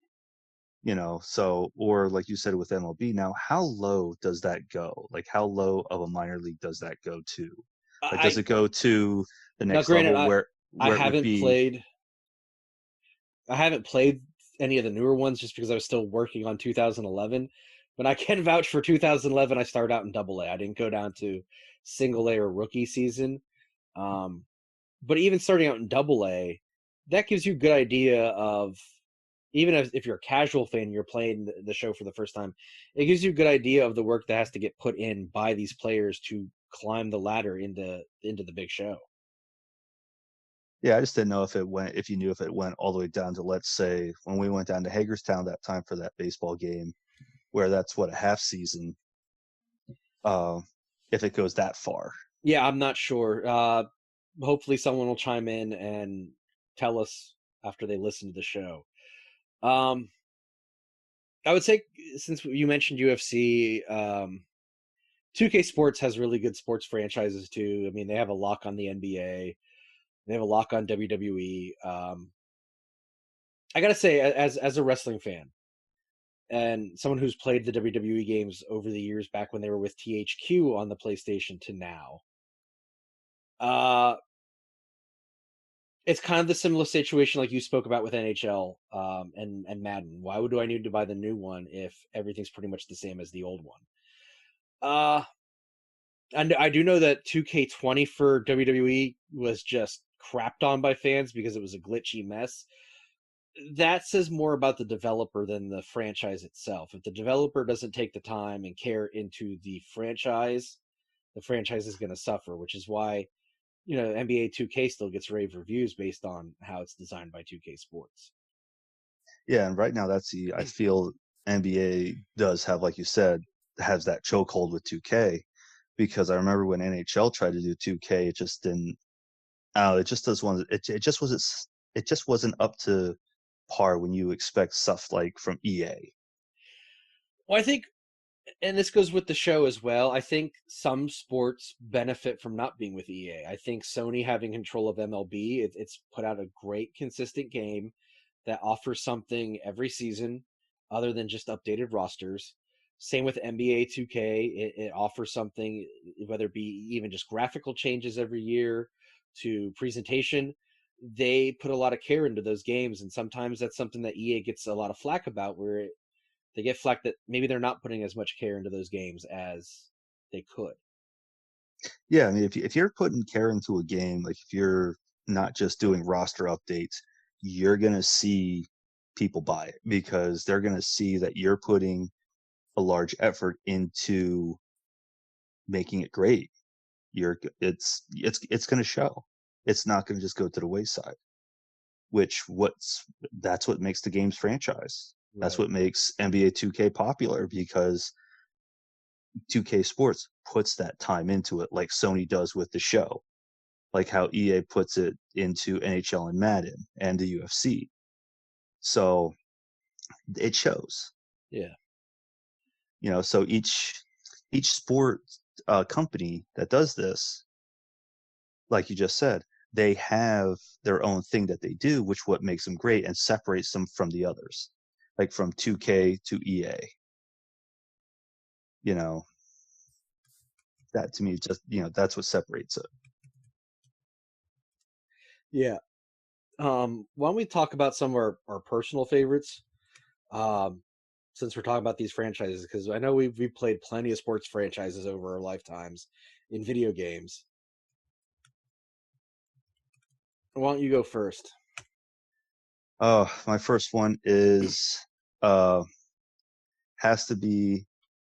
So or like you said with MLB, now how low does that go? Like how low of a minor league does that go to? Like does I it go to the Now next granted, level I I where it would haven't be? played I haven't played any of the newer ones just because I was still working on 2011. But I can vouch for 2011. I started out in Double A. I didn't go down to Single A or Rookie season. Um, but even starting out in Double A, that gives you a good idea of, even if you're a casual fan, you're playing the show for the first time, it gives you a good idea of the work that has to get put in by these players to climb the ladder into the big show. Yeah, I just didn't know if you knew if it went all the way down to, let's say, when we went down to Hagerstown that time for that baseball game, where that's what a half season, uh, if it goes that far. Yeah, I'm not sure. Hopefully, someone will chime in and tell us after they listen to the show. Um, I would say, since you mentioned UFC, 2K Sports has really good sports franchises too. I mean, they have a lock on the NBA. They have a lock on WWE. I gotta say, as a wrestling fan and someone who's played the WWE games over the years, back when they were with THQ on the PlayStation to now, uh, it's kind of the similar situation like you spoke about with NHL and Madden. Why do I need to buy the new one if everything's pretty much the same as the old one? Uh, and I do know that 2K20 for WWE was just crapped on by fans because it was a glitchy mess. That says more about the developer than the franchise itself. If the developer doesn't take the time and care into the franchise is going to suffer, which is why NBA 2K still gets rave reviews based on how it's designed by 2K Sports. Yeah, and right now I feel NBA does have, like you said, has that chokehold with 2K, because I remember when NHL tried to do 2K, it just didn't. It just does one. It just wasn't. It just wasn't up to par when you expect stuff like from EA. Well, I think, and this goes with the show as well, I think some sports benefit from not being with EA. I think Sony having control of MLB, it's put out a great, consistent game that offers something every season other than just updated rosters. Same with NBA 2K. It offers something, whether it be even just graphical changes every year to presentation. They put a lot of care into those games, and sometimes that's something that EA gets a lot of flack about, where they get flack that maybe they're not putting as much care into those games as they could. Yeah, I mean, if you're putting care into a game, like if you're not just doing roster updates, you're gonna see people buy it because they're gonna see that you're putting a large effort into making it great. It's going to show. It's not going to just go to the wayside. That's what makes the game's franchise. That's Right. what makes NBA 2K popular, because 2K Sports puts that time into it, like Sony does with the show, like how EA puts it into NHL and Madden and the UFC. So it shows. Yeah. So each sport company that does this, like you just said, they have their own thing that they do, which what makes them great and separates them from the others, like from 2K to EA. You know, that to me, just that's what separates it. Yeah. Why don't we talk about some of our personal favorites? Since we're talking about these franchises, because I know we've played plenty of sports franchises over our lifetimes in video games. Why don't you go first? My first one has to be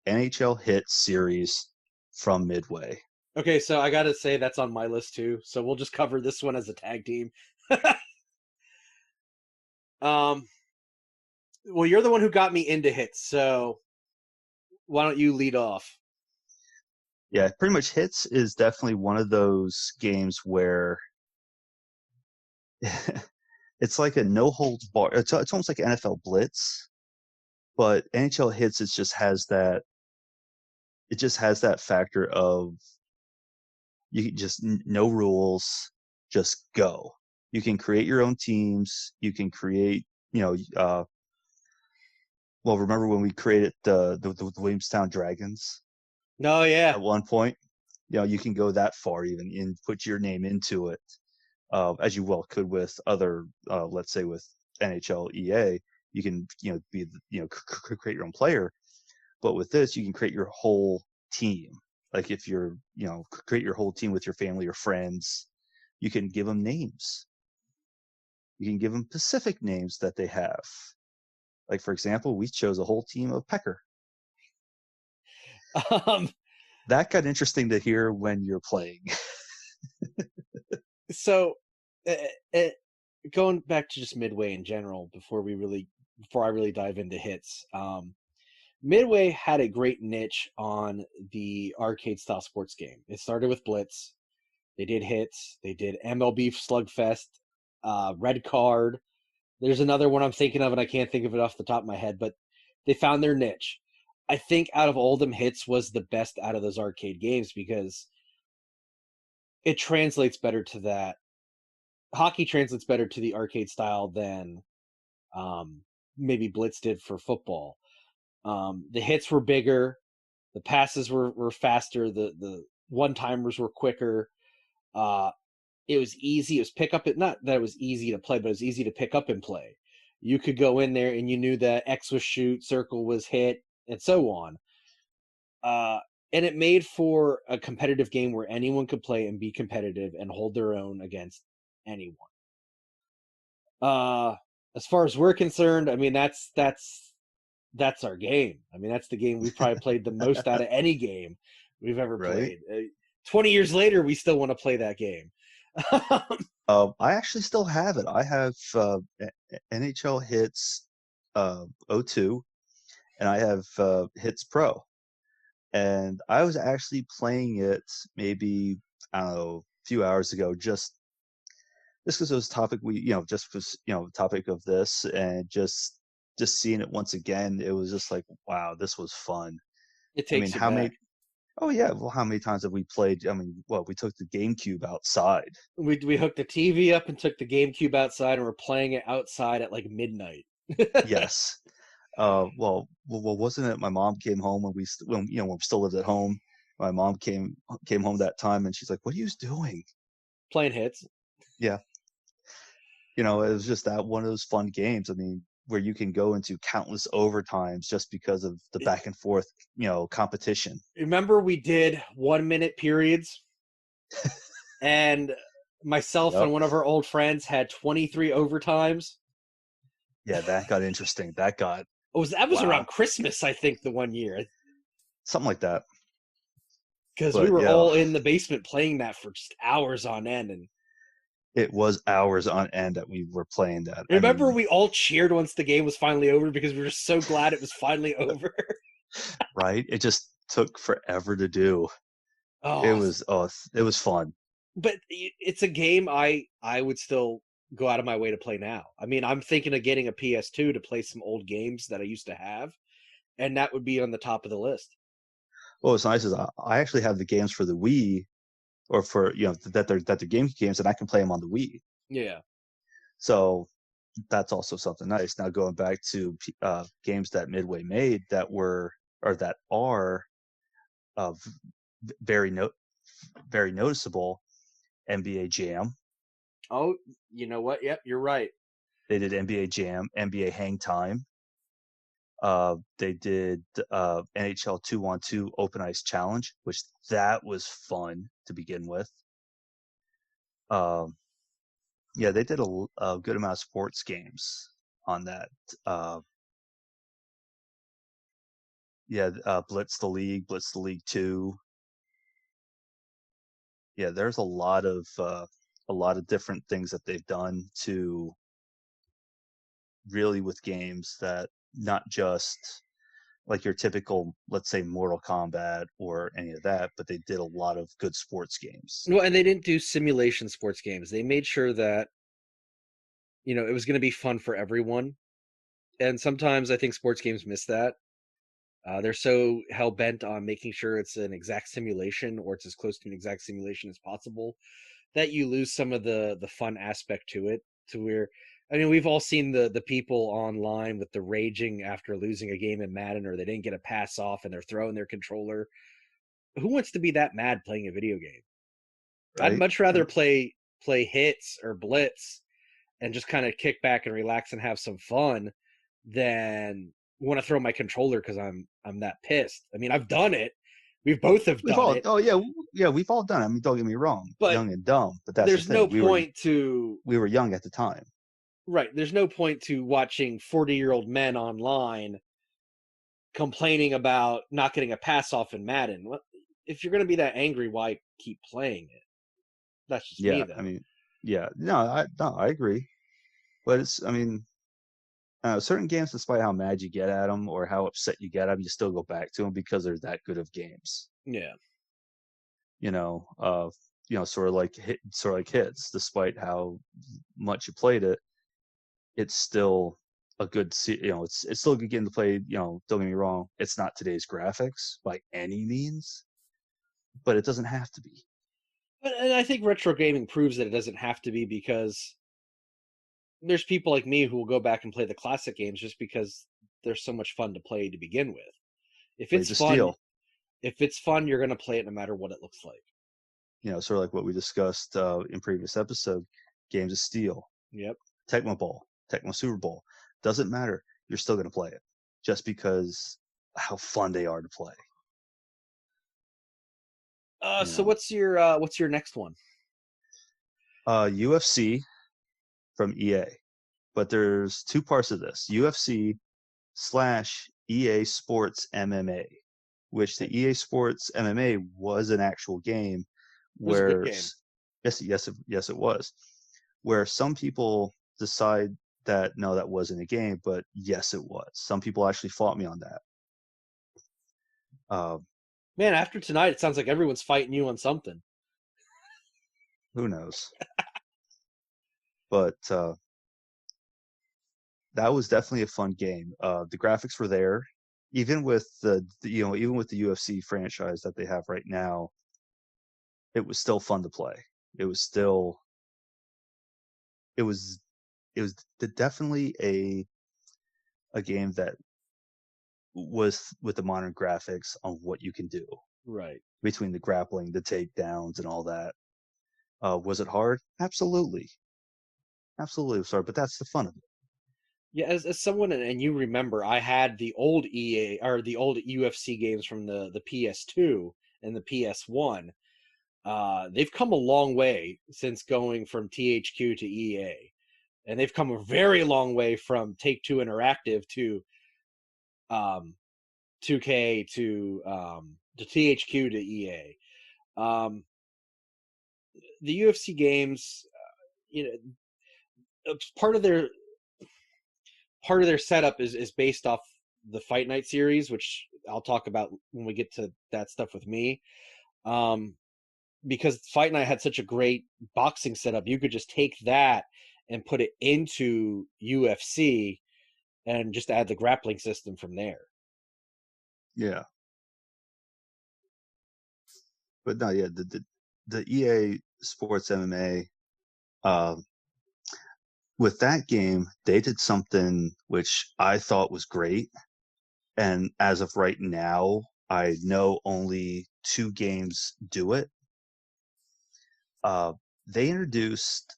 NHL Hit series from Midway. Okay, so I gotta say that's on my list too. So we'll just cover this one as a tag team. um, well, you're the one who got me into hits, so why don't you lead off? Yeah, pretty much Hits is definitely one of those games where it's like a no holds bar. It's almost like NFL Blitz, but NHL Hits it just has that factor of you can just no rules, just go. You can create your own teams. You can create, well, remember when we created the Williamstown Dragons No, yeah. at one point? You can go that far even and put your name into it, as you well could with other, let's say with NHL EA. You can, be, create your own player. But with this, you can create your whole team. Like if you're, create your whole team with your family or friends, you can give them names. You can give them specific names that they have. Like, for example, we chose a whole team of Pecker. Um, That got interesting to hear when you're playing. so uh, uh, going back to just Midway in general, before I really dive into hits, Midway had a great niche on the arcade style sports game. It started with Blitz. They did hits. They did MLB Slugfest, Red Card. There's another one I'm thinking of, and I can't think of it off the top of my head, but they found their niche. I think out of all them, hits was the best out of those arcade games because it translates better to that. Hockey translates better to the arcade style than um, maybe Blitz did for football. The hits were bigger, the passes were faster, the one timers were quicker. Uh, it was easy. It was pick up. Not that it was easy to play, but it was easy to pick up and play. You could go in there and you knew that X was shoot, circle was hit, and so on. Uh, and it made for a competitive game where anyone could play and be competitive and hold their own against anyone. Uh, as far as we're concerned, I mean that's our game. I mean that's the game we've probably played the most out of any game we've ever Right? played. 20 years later, we still want to play that game. I actually still have it. I have NHL Hits 02, and I have Hits Pro, and I was actually playing it maybe, I don't know, a few hours ago, just because it was a topic just was, topic of this, and just seeing it once again, it was just like, wow, this was fun. It I mean, takes you how back. many? Oh yeah, well, how many times have we played? I mean, well, we took the GameCube outside. We hooked the TV up and took the GameCube outside, and we're playing it outside at like midnight. Yes. Well, wasn't it? My mom came home when when we still lived at home. My mom came home that time, and she's like, "What are you doing?" Playing Hits. Yeah, it was just that one of those fun games. I mean, where you can go into countless overtimes just because of the back and forth, competition. Remember we did 1 minute periods, and myself Yep. and one of our old friends had 23 overtimes. Yeah, that got interesting. That was Wow, around Christmas, I think, the one year, something like that. because we But were yeah, all in the basement playing that for just hours on end. And it was hours on end that we were playing that. I remember, mean, we all cheered once the game was finally over because we were so glad it was finally over. right? It just took forever to do. Oh, It was fun. but it's a game I would still go out of my way to play now. I mean, I'm thinking of getting a PS2 to play some old games that I used to have, and that would be on the top of the list. Well, what's nice is I actually have the games for the Wii, or for that they're game games, and I can play them on the Wii. Yeah. So that's also something nice. Now going back to games that Midway made that were or that are uh, very very noticeable. NBA Jam. Oh, you know what? Yep, you're right. They did NBA Jam, NBA Hang Time. They did NHL 2-on-2 Open Ice Challenge, which that was fun to begin with. Um, yeah, they did a good amount of sports games on that. Uh, yeah, Blitz the League 2. Yeah, there's a lot of different things that they've done to really with games that not just like your typical, let's say, Mortal Kombat or any of that, but they did a lot of good sports games. Well, and they didn't do simulation sports games. They made sure that it was going to be fun for everyone. And sometimes I think sports games miss that. They're so hell bent on making sure it's an exact simulation, or it's as close to an exact simulation as possible, that you lose some of the fun aspect to it. To where, I mean, we've all seen the people online with the raging after losing a game in Madden, or they didn't get a pass off and they're throwing their controller. Who wants to be that mad playing a video game? I'd Right? much rather play Hits or Blitz and just kind of kick back and relax and have some fun than want to throw my controller because I'm that pissed. I mean, I've done it. We've both have We've done all, it, oh yeah, yeah, we've all done it. I mean, don't get me wrong, but young and dumb, but that's the there's no thing. point to We were young at the time. right. There's no point to watching 40-year-old men online complaining about not getting a pass off in Madden. If you're going to be that angry, why keep playing it? That's just me, Yeah, I though. mean, yeah, no, I agree. But I mean, certain games, despite how mad you get at them or how upset you get at them, you still go back to them because they're that good of games. Yeah. You know, uh, sort of like Hits. Despite how much you played it, it's still a good, it's still a good game to play. Don't get me wrong, it's not today's graphics by any means, but it doesn't have to be. And I think retro gaming proves that it doesn't have to be, because there's people like me who will go back and play the classic games just because they're so much fun to play to begin with. If it's Blades of fun, Steel, you're going to play it no matter what it looks like. sort of like what we discussed in previous episode, Games of Steel, Yep. Tecmo Bowl, Tecmo Super Bowl. Doesn't matter. You're still going to play it just because how fun they are to play. You So know, what's your next one? UFC from EA, but there's two parts of this: UFC / EA Sports MMA, which the EA Sports MMA was an actual game It was a good where game. yes, it was, where some people decide that no, that wasn't a game, but yes, it was. Some people actually fought me on that. Man, after tonight, it sounds like everyone's fighting you on something. Who knows? But that was definitely a fun game. The graphics were there, even with even with the UFC franchise that they have right now. It was still fun to play. It was still, it was, definitely a game that was with the modern graphics on what you can do Right. between the grappling, the takedowns, and all that. Was it hard? Absolutely, absolutely. Sorry, but that's the fun of it. Yeah, as someone, and you remember, I had the old EA or the old UFC games from the PS2 and the PS1. They've come a long way since going from THQ to EA, and they've come a very long way from Take-Two Interactive to 2K to THQ to EA. The UFC games, you know, part of their setup is based off the Fight Night series, which I'll talk about when we get to that stuff with me. Because Fight Night had such a great boxing setup, you could just take that and put it into UFC and just add the grappling system from there. Yeah, but no, yeah, the EA Sports MMA. With that game, they did something which I thought was great. And as of right now, I know only 2 games do it. They introduced,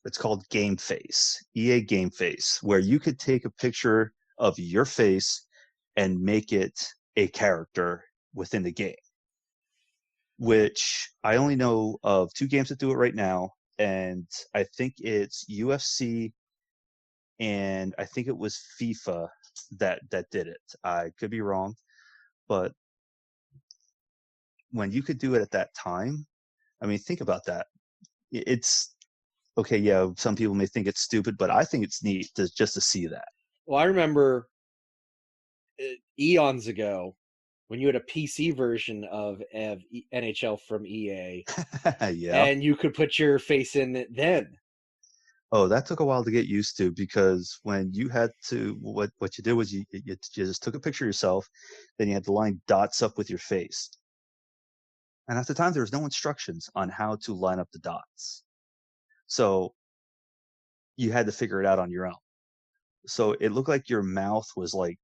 it's called Game Face, EA Game Face, where you could take a picture of your face and make it a character within the game, which I only know of 2 games that do it right now. And I think it's UFC and I think it was FIFA that did it. I could be wrong, but when you could do it at that time, I mean, think about that. It's okay. Yeah, some people may think it's stupid, but I think it's neat to just to see that. Well, I remember eons ago when you had a PC version of NHL from EA, Yeah. and you could put your face in it then. Oh, that took a while to get used to because when you had to, what you did was you just took a picture of yourself, then you had to line dots up with your face. And at the time, there was no instructions on how to line up the dots. So you had to figure it out on your own. So it looked like your mouth was like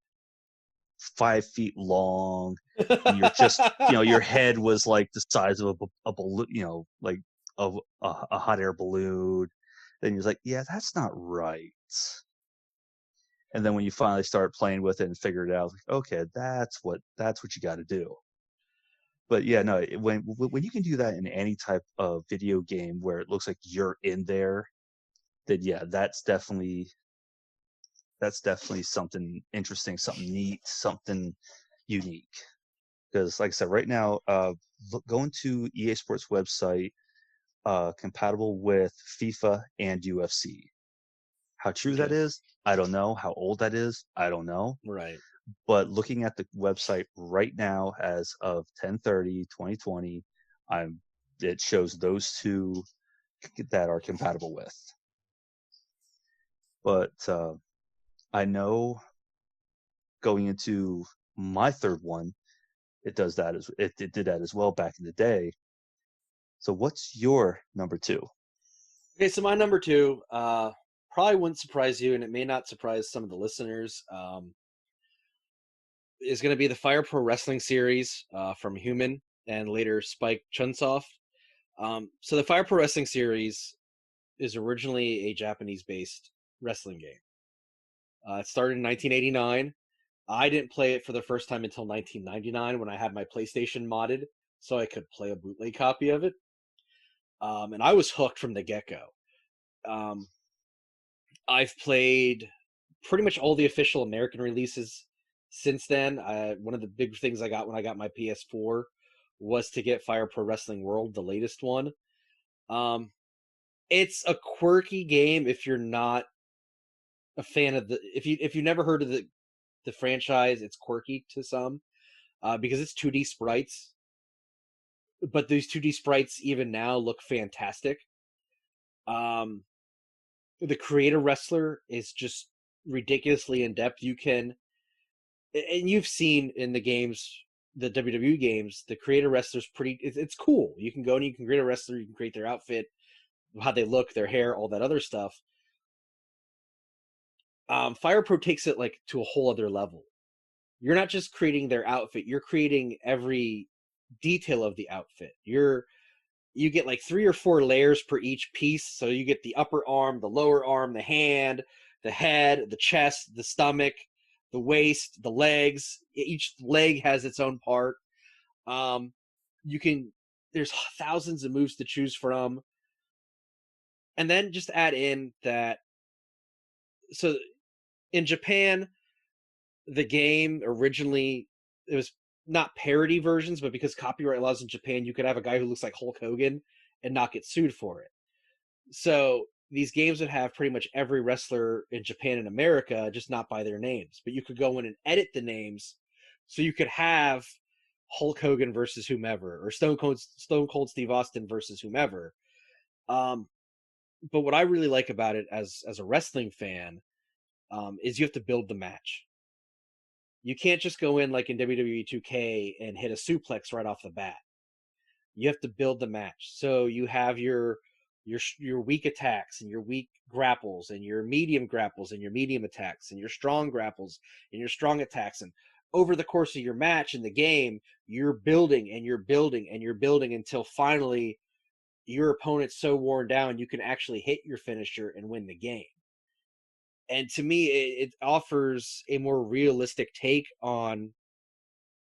5 feet long, and you're just, your head was like the size of a balloon, like a hot air balloon. Then you're like, yeah, that's not right. And then when you finally start playing with it and figure it out, like, okay, that's what you got to do. But yeah, no, when you can do that in any type of video game where it looks like you're in there, then yeah, that's definitely something interesting, something neat, something unique. Because like I said, right now, going to EA Sports website, compatible with FIFA and UFC. How true that is, I don't know. How old that is, I don't know. Right. But looking at the website right now, as of 10/30/2020, it shows those 2 that are compatible with. But I know going into my 3rd one, it does that as it did that as well back in the day. So what's your number 2? Okay, so my number 2 probably wouldn't surprise you, and it may not surprise some of the listeners. Is going to be the Fire Pro Wrestling series from Human and later Spike Chunsoft. So the Fire Pro Wrestling series is originally a Japanese-based wrestling game. It started in 1989. I didn't play it for the first time until 1999 when I had my PlayStation modded so I could play a bootleg copy of it. And I was hooked from the get-go. I've played pretty much all the official American releases since then. One of the big things I got when I got my PS4 was to get Fire Pro Wrestling World, the latest one. It's a quirky game if you're not a fan of the if you never heard of the franchise, it's quirky to some because it's 2D sprites, but these 2D sprites even now look fantastic. Um, the creator wrestler is just ridiculously in depth. You can, and you've seen in the games, the WWE games, the creator wrestler's pretty. It's cool. You can go and you can create a wrestler. You can create their outfit, how they look, their hair, all that other stuff. Fire Pro takes it like to a whole other level. You're not just creating their outfit, you're creating every detail of the outfit. You get like 3 or 4 layers per each piece. So you get the upper arm, the lower arm, the hand, the head, the chest, the stomach, the waist, the legs. Each leg has its own part. You can there's thousands of moves to choose from. And then just add in that so in Japan, the game originally it was not parody versions, but because copyright laws in Japan, you could have a guy who looks like Hulk Hogan and not get sued for it. So these games would have pretty much every wrestler in Japan and America, just not by their names. But you could go in and edit the names, so you could have Hulk Hogan versus whomever, or Stone Cold Steve Austin versus whomever. But what I really like about it as a wrestling fan is you have to build the match. You can't just go in like in WWE 2K and hit a suplex right off the bat. You have to build the match. So you have your weak attacks and your weak grapples and your medium grapples and your medium attacks and your strong grapples and your strong attacks. And over the course of your match in the game, you're building and you're building and you're building until finally your opponent's so worn down you can actually hit your finisher and win the game. And to me, it offers a more realistic take on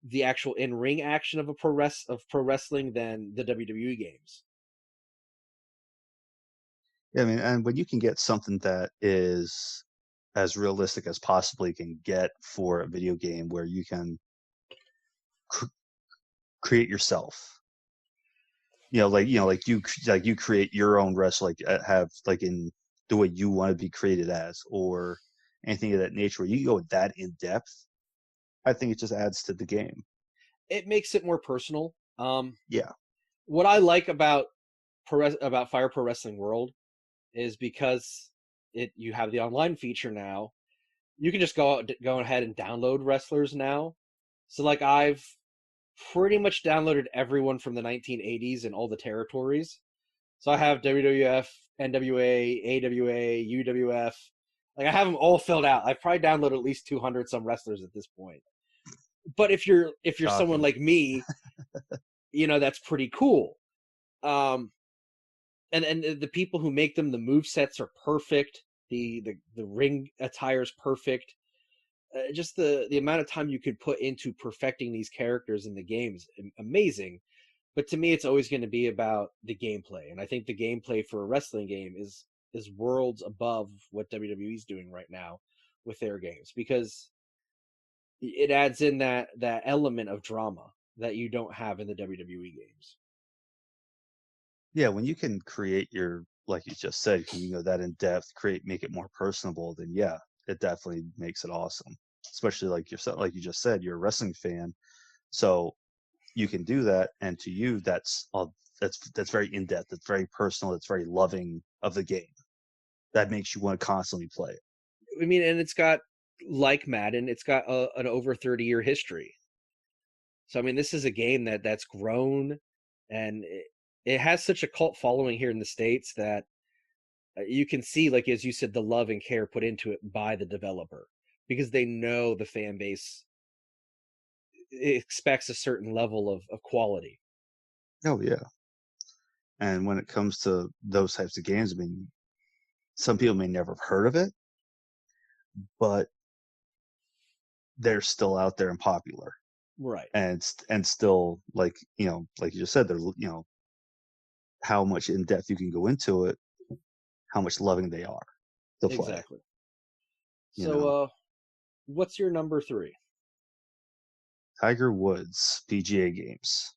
the actual in-ring action of pro wrestling than the WWE games. Yeah, I mean, and when you can get something that is as realistic as possibly can get for a video game, where you can create yourself, like you create your own wrestler, like have like in the way you want to be created as, or anything of that nature, where you go that in depth. I think it just adds to the game. It makes it more personal. Yeah. What I like about Fire Pro Wrestling World is because you have the online feature now. You can just go ahead and download wrestlers now. So like I've pretty much downloaded everyone from the 1980s in all the territories. So I have WWF, NWA, AWA, UWF. Like I have them all filled out. I've probably downloaded at least 200 some wrestlers at this point. But if you're someone Shocking. like me, that's pretty cool. And the people who make them, the move sets are perfect. The ring attire is perfect. Just the amount of time you could put into perfecting these characters in the game is amazing. But to me, it's always going to be about the gameplay, and I think the gameplay for a wrestling game is worlds above what WWE is doing right now with their games, because it adds in that element of drama that you don't have in the WWE games. Yeah, when you can create your, like you just said, when you go that in depth, make it more personable, then yeah, it definitely makes it awesome. Especially like yourself, like you just said, you're a wrestling fan, so you can do that, and to you, that's all. That's very in depth. It's very personal. It's very loving of the game. That makes you want to constantly play it. I mean, and it's got, like Madden, it's got an over 30-year history. So I mean, this is a game that's grown, and it has such a cult following here in the States that you can see, like as you said, the love and care put into it by the developer, because they know the fan base expects a certain level of quality. Oh yeah. And when it comes to those types of games, I mean, some people may never have heard of it, but they're still out there and popular, Right. and still, like like you just said, they're how much in depth you can go into it, how much loving they are to play. Exactly. You So, know, what's your number 3? Tiger Woods PGA games.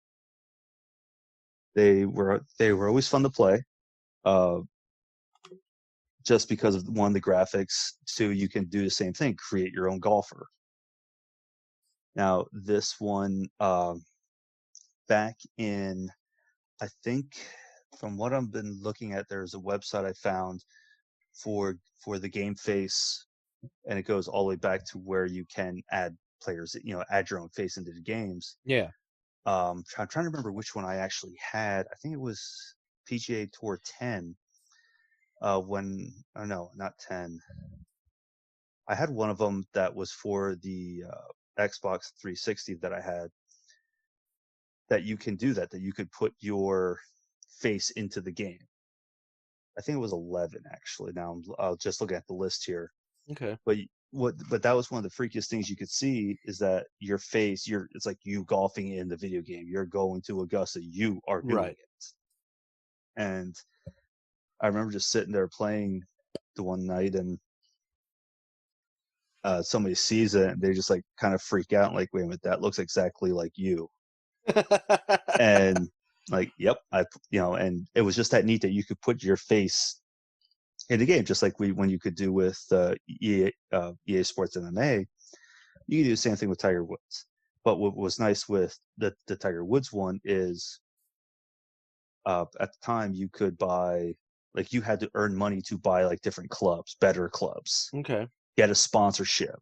They were always fun to play. Uh, just because of one, the graphics, two, you can do the same thing, create your own golfer. Now, this one, back in, I think, from what I've been looking at, there's a website I found for the game face, and it goes all the way back to where you can add players, add your own face into the games. Yeah. I'm trying to remember which one I actually had. I think it was PGA Tour 10. No, not 10. I had one of them that was for the Xbox 360 that I had, that you can do that you could put your face into the game. I think it was 11 actually. Now I'll just look at the list here. Okay. But that was one of the freakiest things you could see, is that your face, it's like you golfing in the video game. You're going to Augusta, you are doing Right. it. And I remember just sitting there playing the one night, and somebody sees it and they just like kind of freak out, like, wait a minute, that looks exactly like you. And like, yep, and it was just that neat that you could put your face in the game, just like when you could do with EA Sports MMA. You can do the same thing with Tiger Woods. But what was nice with the Tiger Woods one is, at the time you could buy, like, you had to earn money to buy like different clubs, better clubs, Okay. get a sponsorship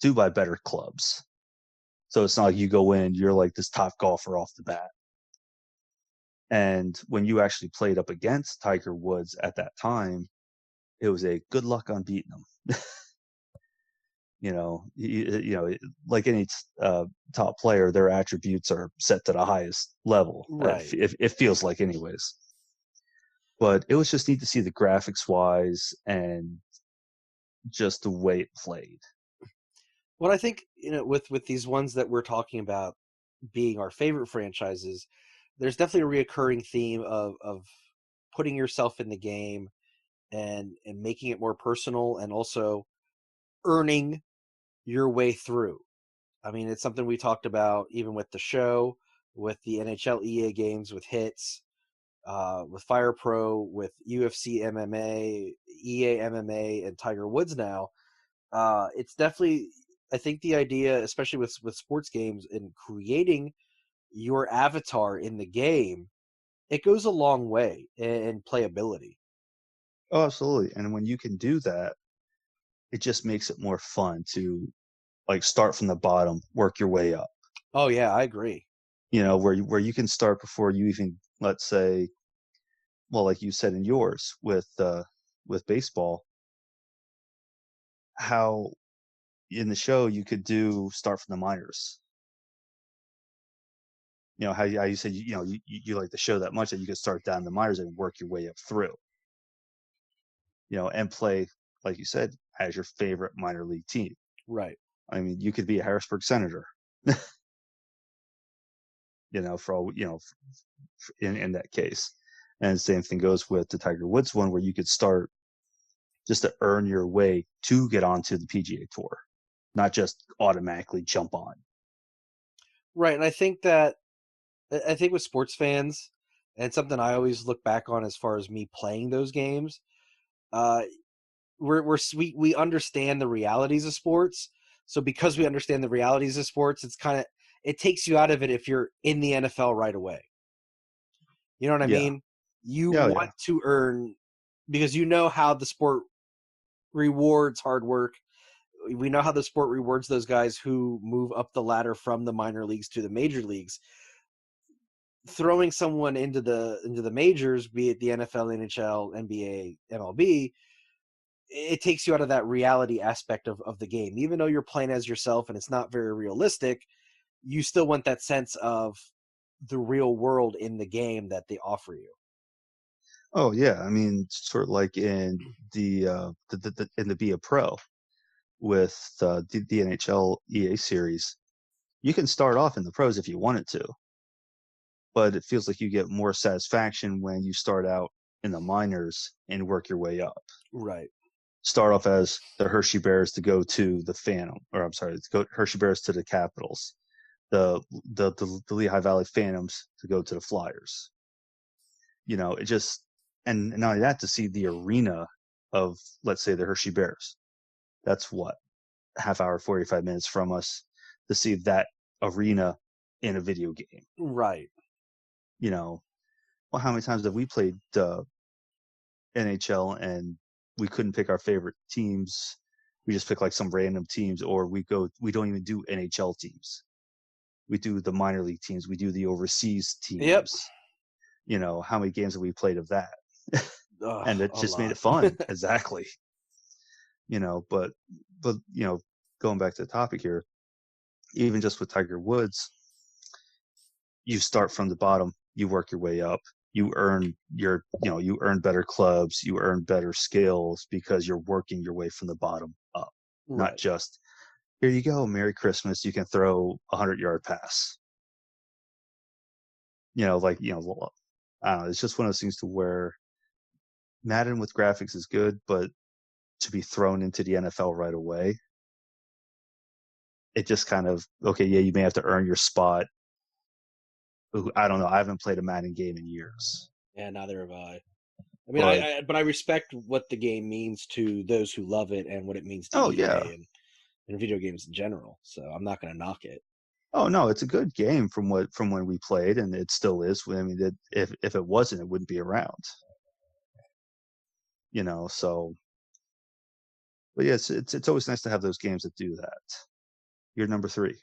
to buy better clubs. So it's not like you go in, you're like this top golfer off the bat. And when you actually played up against Tiger Woods at that time, it was a good luck on beating him. Like any top player, their attributes are set to the highest level. Right. It feels like, anyways. But it was just neat to see the graphics wise and just the way it played. Well, I think, with these ones that we're talking about being our favorite franchises, there's definitely a reoccurring theme of putting yourself in the game and making it more personal, and also earning your way through. I mean, it's something we talked about even with the show, with the NHL EA games, with Hits, with Fire Pro, with UFC MMA, EA MMA, and Tiger Woods now. It's definitely, I think, the idea, especially with sports games and creating your avatar in the game, it goes a long way in playability. Oh, absolutely. And when you can do that, it just makes it more fun to, like, start from the bottom, work your way up. Oh yeah, I agree. Where you can start before you even, let's say, well, like you said in yours with baseball, how in the show you could start from the minors. How you said you like the show that much that you could start down the minors and work your way up through. And play, like you said, as your favorite minor league team. Right. I mean, you could be a Harrisburg Senator. For all in that case. And the same thing goes with the Tiger Woods one, where you could start just to earn your way to get onto the PGA Tour, not just automatically jump on. Right, and I think with sports fans, and something I always look back on as far as me playing those games, uh, we understand the realities of sports. So because we understand the realities of sports, it takes you out of it if you're in the NFL right away. You know what I mean? You want to earn, because you know how the sport rewards hard work. We know how the sport rewards those guys who move up the ladder from the minor leagues to the major leagues. Throwing someone into the majors, be it the NFL, NHL, NBA, MLB, it takes you out of that reality aspect of the game. Even though you're playing as yourself and it's not very realistic, you still want that sense of the real world in the game that they offer you. Oh yeah, I mean, sort of like in the in the Be a Pro with the NHL EA series, you can start off in the pros if you wanted to, but it feels like you get more satisfaction when you start out in the minors and work your way up. Right. Start off as the Hershey Bears to go to the Phantom, or I'm sorry, to go Hershey Bears to the Capitals, the Lehigh Valley Phantoms to go to the Flyers. It just, and not only that, to see the arena of, let's say, the Hershey Bears. That's what, half hour, 45 minutes from us to see that arena in a video game. Right. You know, well, how many times have we played NHL and we couldn't pick our favorite teams? We just pick like some random teams, or we don't even do NHL teams. We do the minor league teams. We do the overseas teams. Yep. You know, how many games have we played of that? And it just made it lot. fun. Exactly. You know, but you know, going back to the topic here, even just with Tiger Woods, you start from the bottom, you work your way up, you earn better clubs, you earn better skills because you're working your way from the bottom up. Right. Not just, here you go, Merry Christmas, you can throw a 100-yard pass. You know, like, you know, I don't know, it's just one of those things to where Madden with graphics is good, but to be thrown into the NFL right away, it just kind of, okay, yeah, you may have to earn your spot. I don't know. I haven't played a Madden game in years. Yeah, neither have I. I mean, but I respect what the game means to those who love it and what it means to EA and video games in general. So I'm not going to knock it. Oh no, it's a good game from when we played, and it still is. I mean, if it wasn't, it wouldn't be around. You know, so. But yeah, it's always nice to have those games that do that. You're number 3.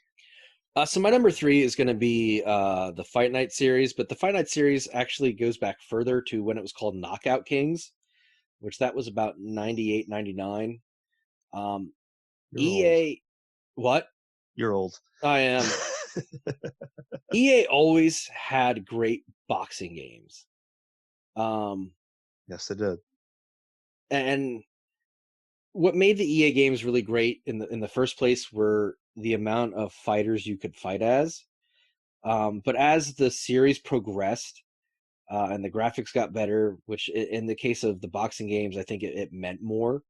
So my number 3 is going to be the Fight Night series, but the Fight Night series actually goes back further to when it was called Knockout Kings, which that was about 98, 99. EA, old. What? You're old. I am. EA always had great boxing games. Yes, it did. And what made the EA games really great in the first place were the amount of fighters you could fight as. But as the series progressed and the graphics got better, which in the case of the boxing games, I think it meant more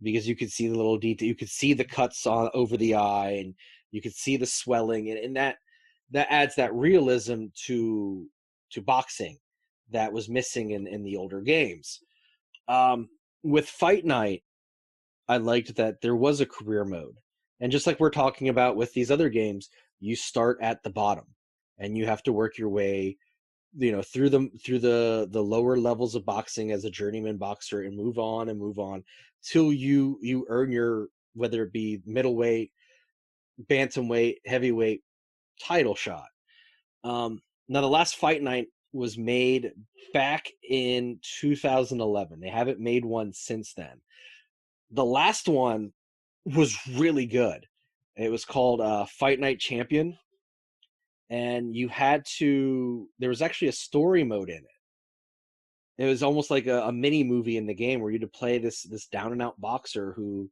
because you could see the little detail, you could see the cuts on over the eye, and you could see the swelling, and that adds that realism to boxing that was missing in the older games. With Fight Night, I liked that there was a career mode. And just like we're talking about with these other games, you start at the bottom and you have to work your way, you know, through the lower levels of boxing as a journeyman boxer and move on till you earn your, whether it be middleweight, bantamweight, heavyweight title shot. Now the last Fight Night was made back in 2011. They haven't made one since then. The last one was really good. It was called Fight Night Champion, and there was actually a story mode in it. It was almost like a mini movie in the game where you had to play this down and out boxer who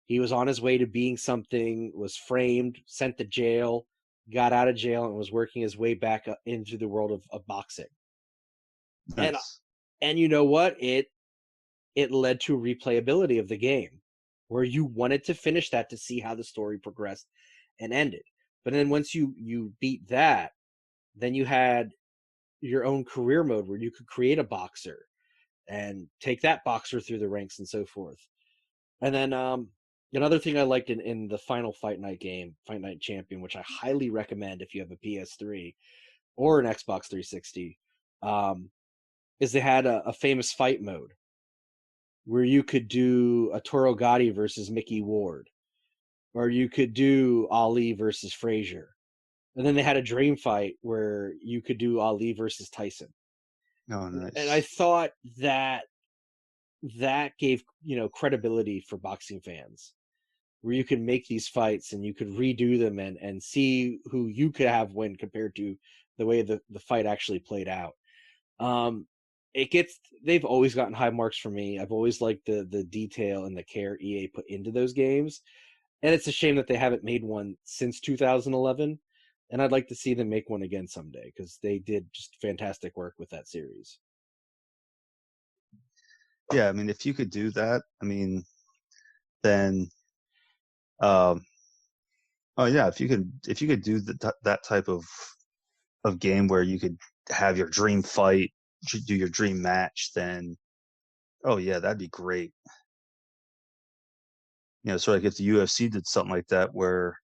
he was on his way to being something, was framed, sent to jail, got out of jail, and was working his way back into the world of boxing. Nice. And you know what? It led to replayability of the game, where you wanted to finish that to see how the story progressed and ended. But then once you beat that, then you had your own career mode where you could create a boxer and take that boxer through the ranks and so forth. And then another thing I liked in the final Fight Night game, Fight Night Champion, which I highly recommend if you have a PS3 or an Xbox 360, is they had a famous fight mode where you could do a Toro Gotti versus Mickey Ward, or you could do Ali versus Frazier. And then they had a dream fight where you could do Ali versus Tyson. Oh, nice. And I thought that gave, you know, credibility for boxing fans, where you could make these fights and you could redo them and see who you could have win compared to the way the fight actually played out. They've always gotten high marks for me. I've always liked the detail and the care EA put into those games. And it's a shame that they haven't made one since 2011. And I'd like to see them make one again someday because they did just fantastic work with that series. Yeah, I mean, if you could do that, I mean, then, oh yeah, if you could do that type of game where you could have your dream fight, do your dream match, then Oh yeah, that'd be great. Sort of like if the UFC did something like that, where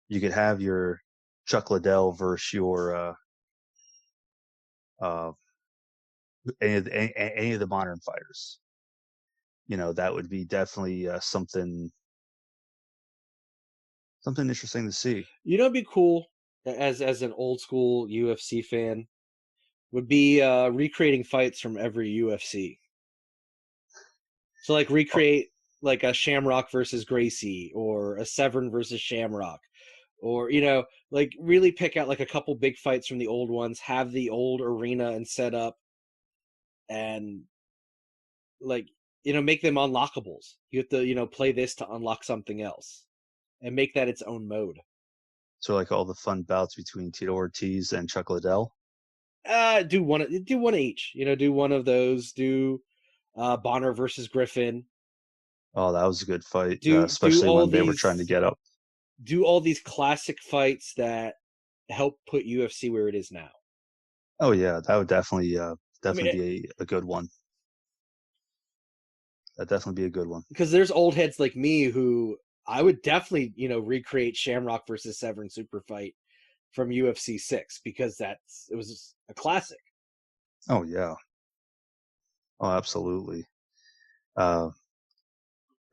you could have your Chuck Liddell versus your uh, any of the modern fighters. That would be definitely something interesting to see. It'd be cool as an old school UFC fan would be recreating fights from every UFC. So like Oh, recreate like a Shamrock versus Gracie or a Severn versus Shamrock, or like really pick out like a couple big fights from the old ones, have the old arena and set up, and like make them unlockables. You have to play this to unlock something else, and make that its own mode. so like all the fun bouts between Tito Ortiz and Chuck Liddell. Do one each. Do one of those. Do Bonner versus Griffin. Oh, that was a good fight, Do especially all when they were trying to these get up. do all these classic fights that help put UFC where it is now. Oh yeah, that would definitely I mean, be a good one. That'd definitely be a good one. because there's old heads like me who I would definitely recreate Shamrock versus Severn super fight from UFC 6 because it was a classic. Oh yeah. Oh, absolutely. Uh,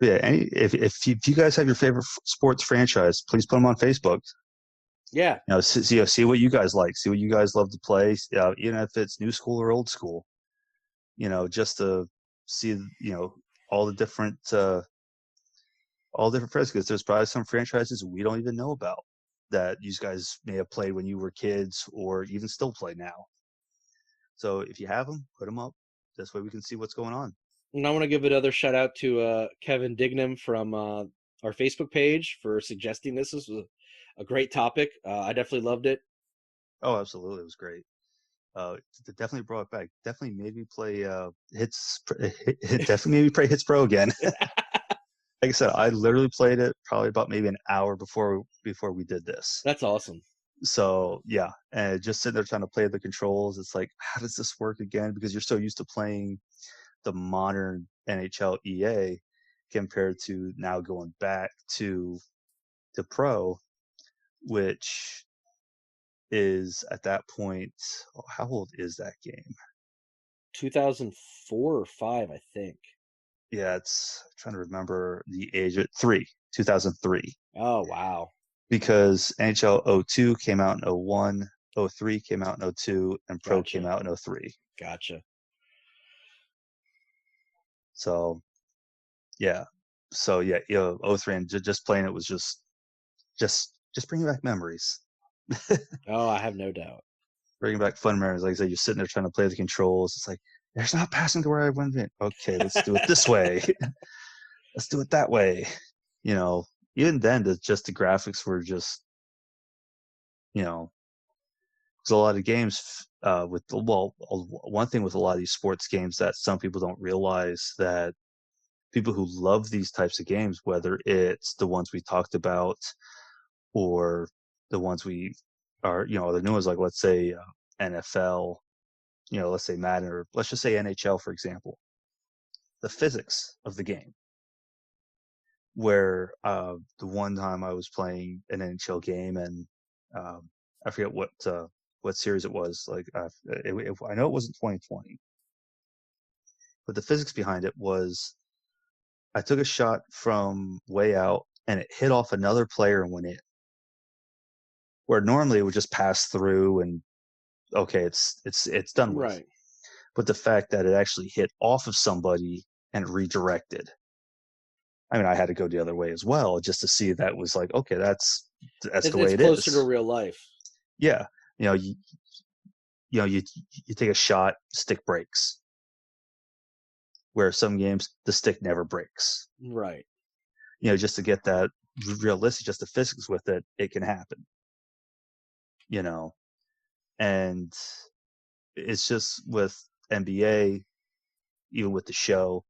yeah. If you guys have your favorite sports franchise, please put them on Facebook. Yeah, See what you guys like. See what you guys love to play. Even if it's new school or old school. Just to see all the different franchises. Because there's probably some franchises we don't even know about that you guys may have played when you were kids or even still play now. So if you have them, put them up. This way we can see what's going on. and I want to give another shout out to Kevin Dignam from our Facebook page for suggesting this. This was a great topic. I definitely loved it. Oh, absolutely, it was great. It definitely brought it back. Definitely made me play hits. Definitely made me play Hits Pro again. Like I said, I literally played it probably about maybe an hour before we did this. That's awesome. So yeah, and just sitting there trying to play the controls, it's like, how does this work again? Because you're so used to playing the modern NHL EA compared to now going back to Pro, which is at that point, how old is that game? 2004 or 5, I think. Yeah, it's I'm trying to remember the age of 2003. Oh, wow. Because NHL 02 came out in 01, 03 came out in 02, and Pro came Gotcha. out in 03. Gotcha. So yeah, yeah, 03 and just playing it was just bringing back memories. Oh, I have no doubt. Bringing back fun memories. Like I said, you're sitting there trying to play the controls. It's like, there's not passing to where I went in. Okay, let's do it this way. Let's do it that way. Even then, the graphics were just, because a lot of games one thing with a lot of these sports games that some people don't realize, that people who love these types of games, whether it's the ones we talked about or the ones we are, the new ones, like let's say NFL, let's say Madden, or let's just say NHL, for example, the physics of the game. Where the one time I was playing an NHL game, and I forget what series it was. Like I know it wasn't 2020, but the physics behind it was I took a shot from way out and it hit off another player and went in. Where normally it would just pass through and okay, it's done with. Right. But the fact that it actually hit off of somebody and redirected. I mean, I had to go the other way as well just to see that was like, okay, that's the way It's it closer to is. real life. Yeah, you take a shot, stick breaks. Where some games the stick never breaks. Right. Just to get that realistic, just the physics with it, it can happen. And it's just with NBA, even with the show,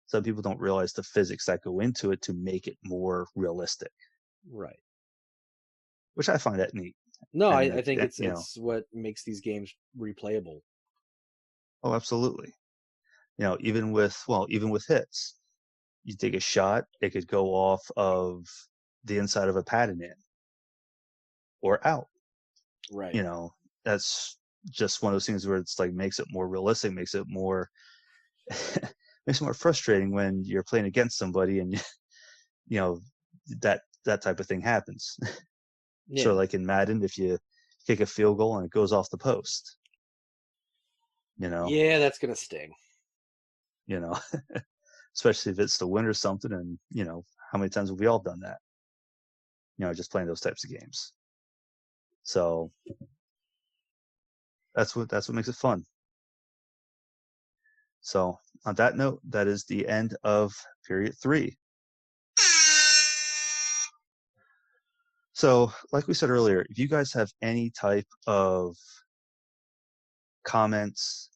some people don't realize the physics that go into it to make it more realistic, Right. which I find that neat. No, And I think it's what makes these games replayable. oh, absolutely. even with hits, you take a shot, it could go off of the inside of a padded in or out. Right. That's just one of those things where it's like makes it more realistic, makes it more frustrating when you're playing against somebody and that type of thing happens. Yeah. So like in Madden, if you kick a field goal and it goes off the post, Yeah, that's gonna sting. Especially if it's the win or something. And how many times have we all done that? Just playing those types of games. So that's what makes it fun. So on that note, that is the end of period 3. So like we said earlier, if you guys have any type of comments,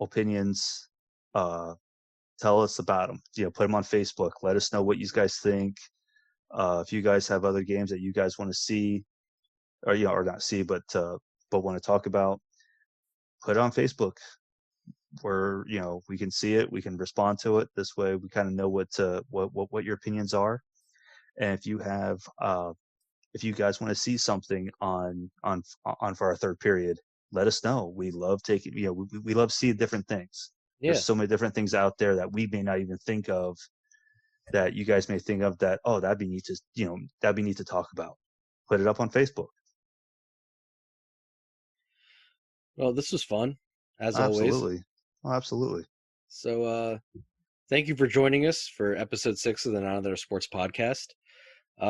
opinions, tell us about them. Put them on Facebook. Let us know what you guys think. If you guys have other games that you guys want to see, or or not see, but want to talk about, put it on Facebook. Where we can see it, we can respond to it. This way, we kind of know what your opinions are. And if you have, if you guys want to see something on for our third period, let us know. We love taking, we love seeing different things. Yeah. There's so many different things out there that we may not even think of, that you guys may think of that, oh, that'd be neat to talk about. Put it up on Facebook. Well, this was fun, as Absolutely. always. Oh, absolutely. So, thank you for joining us for episode 6 of the Not Another Sports Podcast.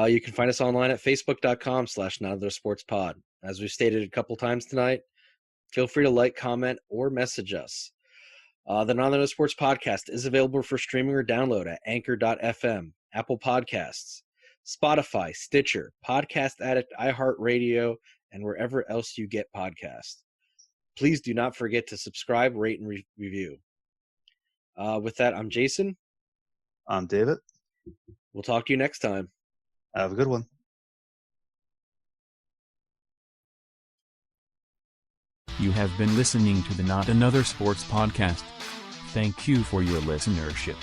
You can find us online at facebook.com/notanothersportspod. As we've stated a couple times tonight, feel free to like, comment, or message us. The Not Another Sports Podcast is available for streaming or download at anchor.fm, Apple Podcasts, Spotify, Stitcher, Podcast Addict, iHeartRadio, and wherever else you get podcasts. Please do not forget to subscribe, rate, and review. With that, I'm Jason. I'm David. We'll talk to you next time. Have a good one. You have been listening to the Not Another Sports Podcast. Thank you for your listenership.